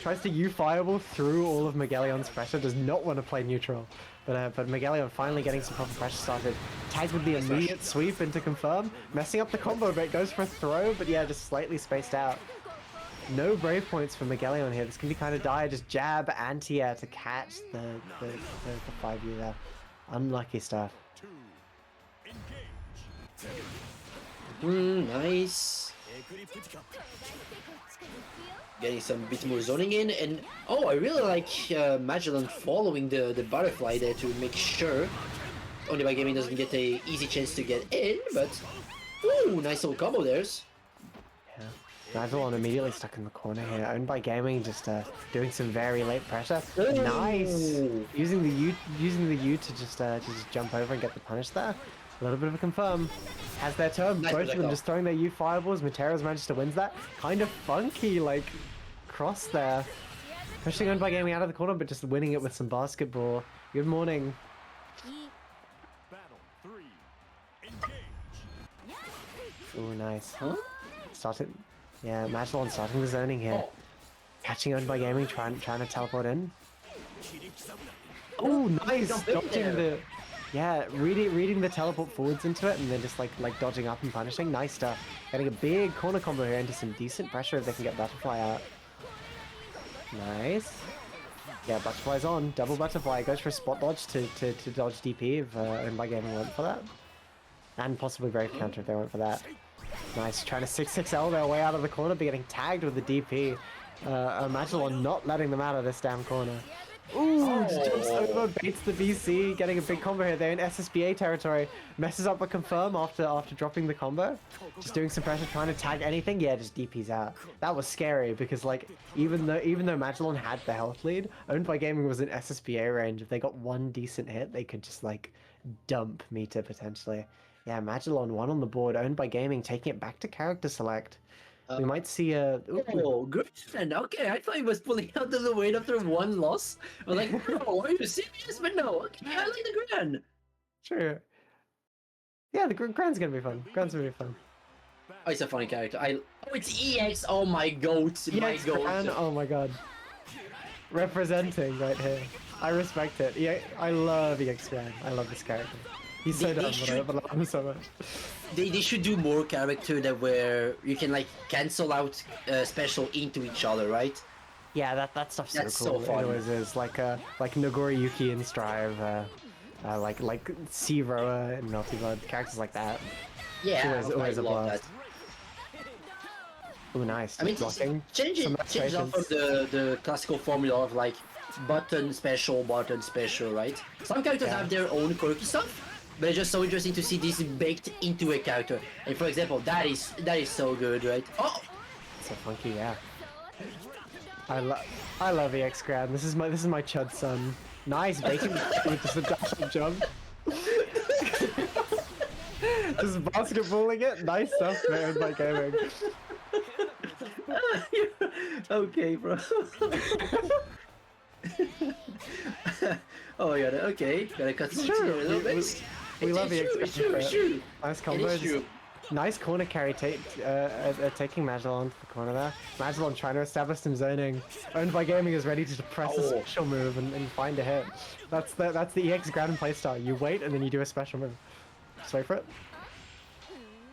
Tries to U fireball through all of Megallion's pressure. Does not want to play neutral, but Megallion finally getting some proper pressure started. Tagged with the immediate sweep into confirm, messing up the combo bait. Goes for a throw, but yeah, just slightly spaced out. No brave points for Megallion here. This can be kind of dire. Just jab anti-air to catch the 5U there. Unlucky stuff. Nice. Getting some bit more zoning in, and oh, I really like Magellan following the butterfly there to make sure Only by Gaming doesn't get a easy chance to get in, but ooh, nice little combo there's. Yeah. Magellan immediately stuck in the corner here. Owned by Gaming, just doing some very late pressure. Ooh. Nice. Using the U to just jump over and get the punish there. A little bit of a confirm. Has their turn. Nice Both of them just throwing their U fireballs. Matero's managed to win that. Kind of funky, like, cross there. Pushing Owned by Gaming out of the corner, but just winning it with some basketball. Good morning. Ooh, nice. Huh? Started. Yeah, Magellan starting the zoning here. Oh. Catching Owned by Gaming, trying to teleport in. Oh, nice! Dodging the. Yeah, reading the teleport forwards into it, and then just like dodging up and punishing. Nice stuff. Getting a big corner combo here into some decent pressure if they can get Butterfly out. Nice. Yeah, Butterfly's on. Double Butterfly goes for a spot dodge to dodge DP if Owned by Gaming went for that. And possibly Brave Counter if they went for that. Nice, trying to 6-6L their way out of the corner, but getting tagged with the DP. Magellan not letting them out of this damn corner. Ooh, just jumps over, baits the VC, getting a big combo here. They're in SSBA territory. Messes up a confirm after dropping the combo. Just doing some pressure, trying to tag anything. Yeah, just DP's out. That was scary because like even though Magellan had the health lead, Owned by Gaming was in SSBA range. If they got one decent hit, they could just like dump Mita potentially. Yeah, Magellan one on the board. Owned by Gaming taking it back to character select. We might see a. Oh, good. Okay, I thought he was pulling out the weight after one loss. I was like, bro, are you serious? But no, okay, I like the Gran. Sure. Yeah, the Gran's gonna be fun. Gran's gonna be fun. Oh, it's a funny character. Oh, it's EX. Oh my goat. My goat. Gran, oh my god. Representing right here. I respect it. Yeah, I love EX Gran. I love this character. He's so dumb, but I love him so much. They should do more character that where you can like cancel out special into each other, right? Yeah, that stuff's so That's cool. so fun. It always is like Nagori Yuki and Strive, like C Roa and Melty characters like that. Yeah, always I a love blast. that. Ooh, nice. I mean, blocking. change it up from the classical formula of like button special, right? Some characters have their own quirky stuff. But it's just so interesting to see this baked into a character. And for example, that is so good, right? Oh, So funky, yeah. I love EX Gran. This is my chud son. Nice baiting with just a dash up jump. Just basketballing it. Nice stuff, man. By Gaming. okay, bro. Oh my god. Okay, gotta cut this here a little bit. We love EX Gran. True. Nice combo. Nice corner carry, taking Magellan to the corner there. Magellan trying to establish some zoning. Owned by Gaming is ready to press a special move and find a hit. That's the EX Gran playstyle. You wait and then you do a special move. Just wait for it.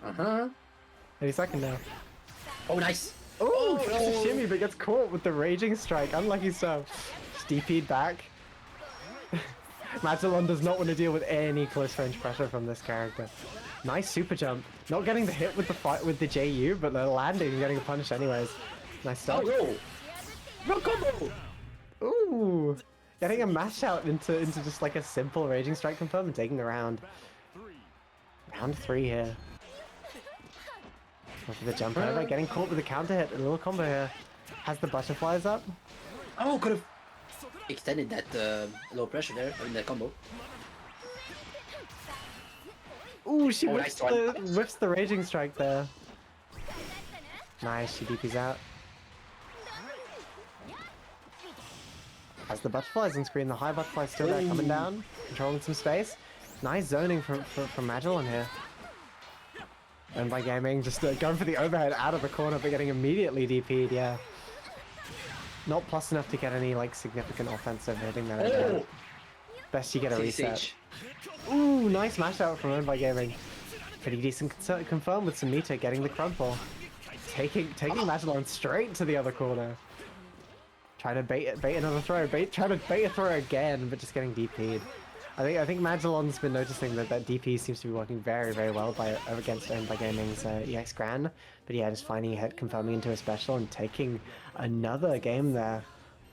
Uh-huh. Any second now. Oh, nice. Oh, tries to shimmy but gets caught with the Raging Strike. Unlucky stuff. Just DP'd back. Magellan does not want to deal with any close range pressure from this character. Nice super jump. Not getting the hit with the JU, but they're landing and getting a punish anyways. Nice stuff. Oh, no combo. Ooh, getting a mash out into just like a simple Raging Strike confirm and taking the round. Round 3 here. Go for the jump over, getting caught with the counter hit. A little combo here. Has the butterflies up. Oh, could have extended that low pressure there in the combo. Ooh, she nice whips the Raging Strike there. Nice, she DP's out. Has the butterflies on screen. The high butterfly's still there, coming down, controlling some space. Nice zoning from Magellan here. And by Gaming, just going for the overhead out of the corner, but getting immediately DP'd, yeah. Not plus enough to get any like significant offensive hitting that overhead. Best you get a reset. Ooh, nice mash out from Owned by Gaming. Pretty decent confirm with some Mita getting the crumple. Taking Magellan straight to the other corner. Trying to bait another throw. Trying to bait a throw again, but just getting DP'd. I think Magellan's been noticing that DP seems to be working very, very well against Owned by Gaming's EX Gran. But yeah, just finding a hit, confirming into a special, and taking another game there,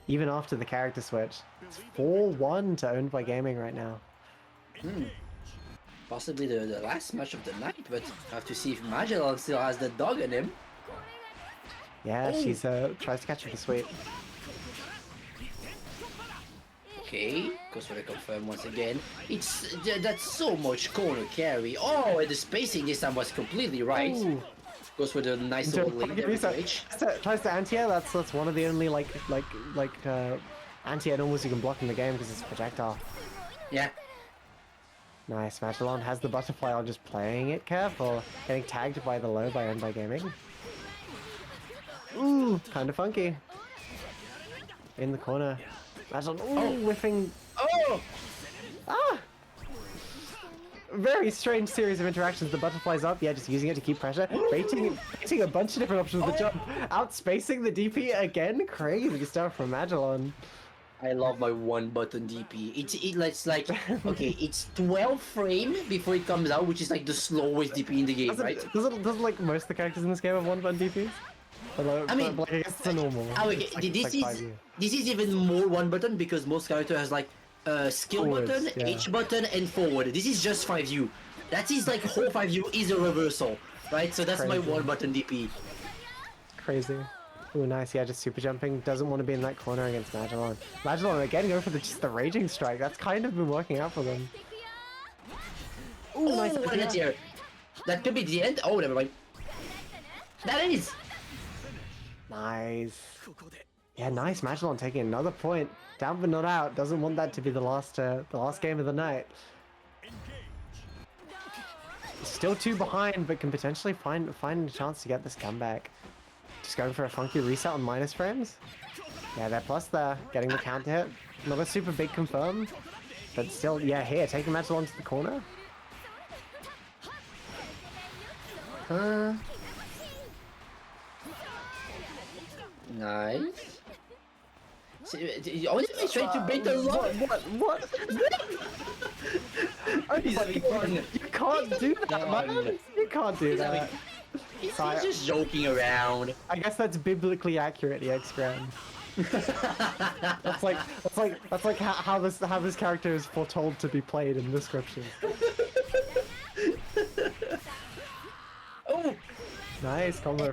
even after the character switch. It's 4-1 to Owned by Gaming right now. Possibly the last match of the night, but I have to see if Magellan still has the dog in him. Yeah, she's tries to catch her for sweep. Okay, goes for the confirm once again. That's so much corner carry. Oh, and the spacing this time was completely right. Ooh. Goes for the nice little link there with Rage. Tries to anti-air. That's one of the only anti-air normals you can block in the game because it's a projectile. Yeah. Nice. Magellan has the butterfly on, just playing it careful. Getting tagged by the low by Owned by Gaming. Ooh, kind of funky. In the corner. Magellan, ooh, whiffing. Oh! Ah! Very strange series of interactions. The butterfly's up, yeah, just using it to keep pressure. Baiting a bunch of different options with the jump. Outspacing the DP again. Crazy stuff from Magellan. I love my one button DP. It's like okay, it's 12 frame before it comes out, which is like the slowest DP in the game, right? Doesn't like most of the characters in this game have one button DPs? I mean, I guess it's a normal. Okay, this is even more one button because most character has like skill Forwards, button, yeah. H button, and forward. This is just 5U. That is like whole 5U is a reversal, right? So that's my Crazy. one button DP. Crazy. Ooh, nice. Yeah, just super jumping. Doesn't want to be in that corner against Magellan. Magellan again going for just the raging strike. That's kind of been working out for them. Ooh, Oh, nice. what is here? That could be the end. Oh, never mind. That is. Nice. Yeah, nice. Magellan taking another point. Down but not out. Doesn't want that to be the last game of the night. Still 2 behind, but can potentially find a chance to get this comeback. Just going for a funky reset on minus frames. Yeah, they're plus there. Getting the counter hit. Not a super big confirm. But still, yeah, here, taking Magellan to the corner. Nice. Honestly, trying to bait the lock. What? Oh, He's having fun. you can't do that, man. You can't do that. He's just joking around. I guess that's biblically accurate, the X-Gram. That's like how this character is foretold to be played in the scriptures. Oh! Nice combo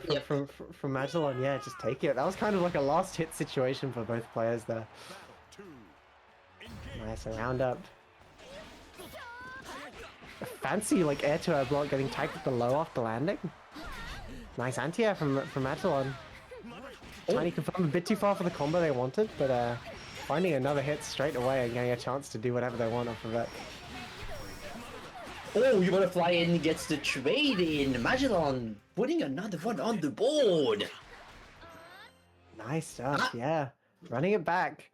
from Magellan. Yeah, just take it. That was kind of like a last hit situation for both players there. Nice, a round up. A fancy like air to air block getting tagged with the low after landing. Nice anti-air from Magellan. Tiny confirm a bit too far for the combo they wanted, but finding another hit straight away and getting a chance to do whatever they want off of it. Oh, you wanna fly in, gets the trade in. Magellan putting another one on the board. Nice stuff, yeah. Running it back.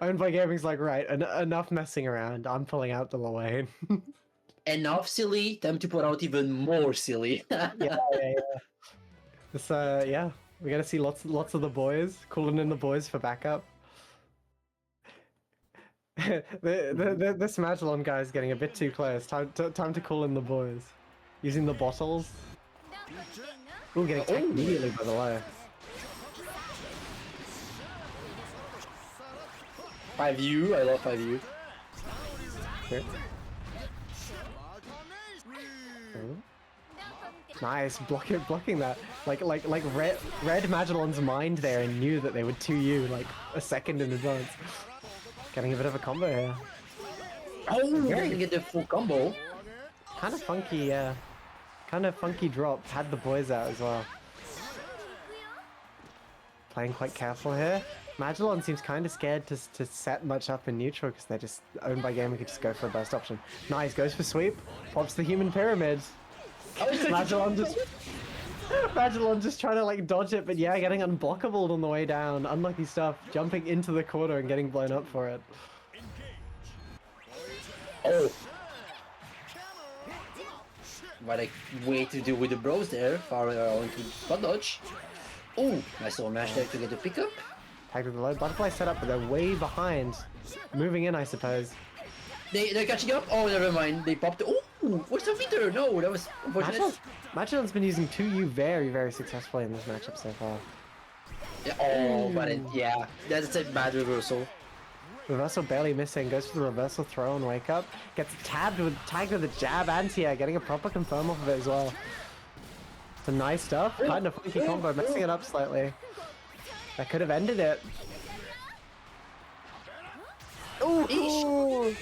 Owned by Gaming's like, right, enough messing around. I'm pulling out the Lane. Enough silly, time to put out even more silly. Yeah. This, yeah, we gotta see lots of the boys, calling in the boys for backup. This Magellan guy is getting a bit too close. Time to call in the boys. Using the bottles. Ooh, getting tagged immediately by the low. 5U, I love 5U. Okay. Nice, blocking that. Like read Magellan's mind there and knew that they would 2U like a second in advance. Getting a bit of a combo here. Oh, we're gonna get the full combo. Kind of funky, yeah. Kind of funky drop. Had the boys out as well. Playing quite careful here. Magellan seems kind of scared to set much up in neutral because they're just Owned by Gaming could just go for a burst option. Nice, goes for sweep. Pops the human pyramid. Magellan just trying to like dodge it, but yeah, getting unblockable on the way down. Unlucky stuff. Jumping into the corner and getting blown up for it. Oh. What a way to do with the bros there. Far around to spot dodge. Oh, nice little mash there to get the pickup. Tagged with the low butterfly setup, but they're way behind. Moving in, I suppose. They're catching up. Oh, never mind. They popped. Oh, what's the meter? No, that was unfortunate. Magellon's been using 2U very, very successfully in this matchup so far. Yeah, oh, but Ooh. yeah, that's a bad reversal. Reversal barely missing, goes for the reversal throw and wake up. Gets tagged with a jab anti-air, getting a proper confirm off of it as well. Some nice stuff, kind of funky combo, messing it up slightly. That could have ended it. Ooh!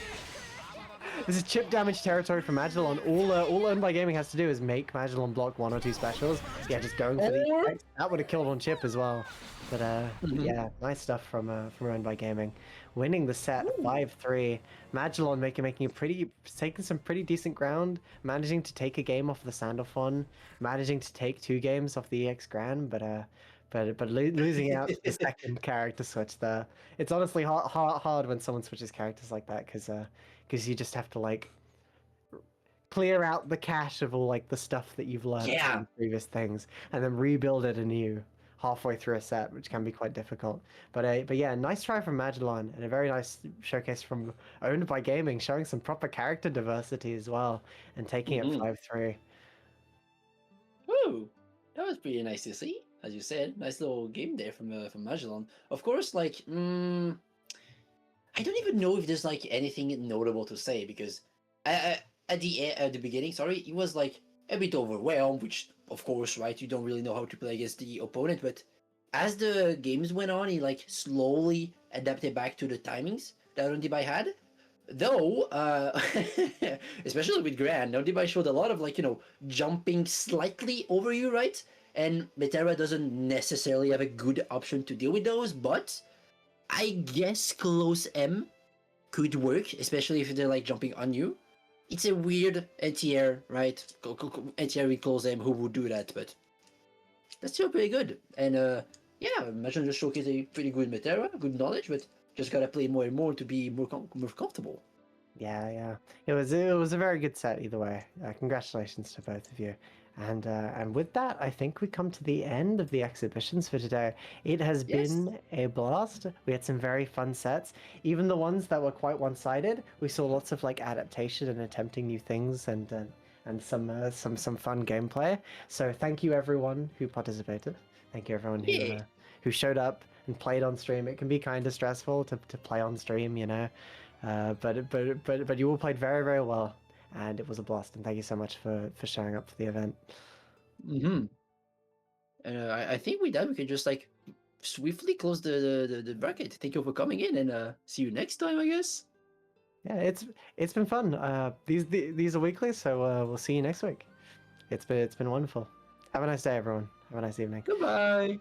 This is chip damage territory for Magellon. All Owned by Gaming has to do is make Magellon block 1 or 2 specials. Yeah, just going for the effects. That would have killed on chip as well. But yeah, nice stuff from Owned by Gaming. Winning the set 5-3. Magellon taking some pretty decent ground, managing to take a game off the Standoff one, managing to take 2 games off the EX Grand, but losing out to the second character switch there. It's honestly hard when someone switches characters like that because you just have to like clear out the cache of all like the stuff that you've learned Yeah. from previous things and then rebuild it anew halfway through a set, which can be quite difficult. But yeah, nice try from Magellon and a very nice showcase from Owned by Gaming, showing some proper character diversity as well and taking it 5-3. Woo! That was pretty nice to see, as you said. Nice little game there from Magellon. Of course, like, I don't even know if there's like anything notable to say because at the beginning, sorry, he was like a bit overwhelmed, which of course, right? You don't really know how to play against the opponent, but as the games went on, he like slowly adapted back to the timings that Ondibai had. Though, especially with Grand, Ondibai showed a lot of like jumping slightly over you, right? And Metera doesn't necessarily have a good option to deal with those, but I guess close M could work, especially if they're like jumping on you. It's a weird anti-air, right? Anti-air with close M, who would do that? But that's still pretty good. And yeah, imagine just showcase a pretty good Metera, good knowledge, but just gotta play more and more to be more comfortable. Yeah. It was a very good set either way. Congratulations to both of you. And with that, I think we come to the end of the exhibitions for today. It has Yes. been a blast. We had some very fun sets. Even the ones that were quite one-sided, we saw lots of like adaptation and attempting new things and some fun gameplay. So thank you everyone who participated. Thank you everyone who showed up and played on stream. It can be kind of stressful to play on stream, you know. But you all played very, very well, and it was a blast. And thank you so much for showing up for the event. Mm-hmm. I think with that we can just like swiftly close the bracket. Thank you for coming in, and see you next time, I guess. Yeah, it's been fun. These are weekly, so we'll see you next week. It's been wonderful. Have a nice day, everyone. Have a nice evening. Goodbye.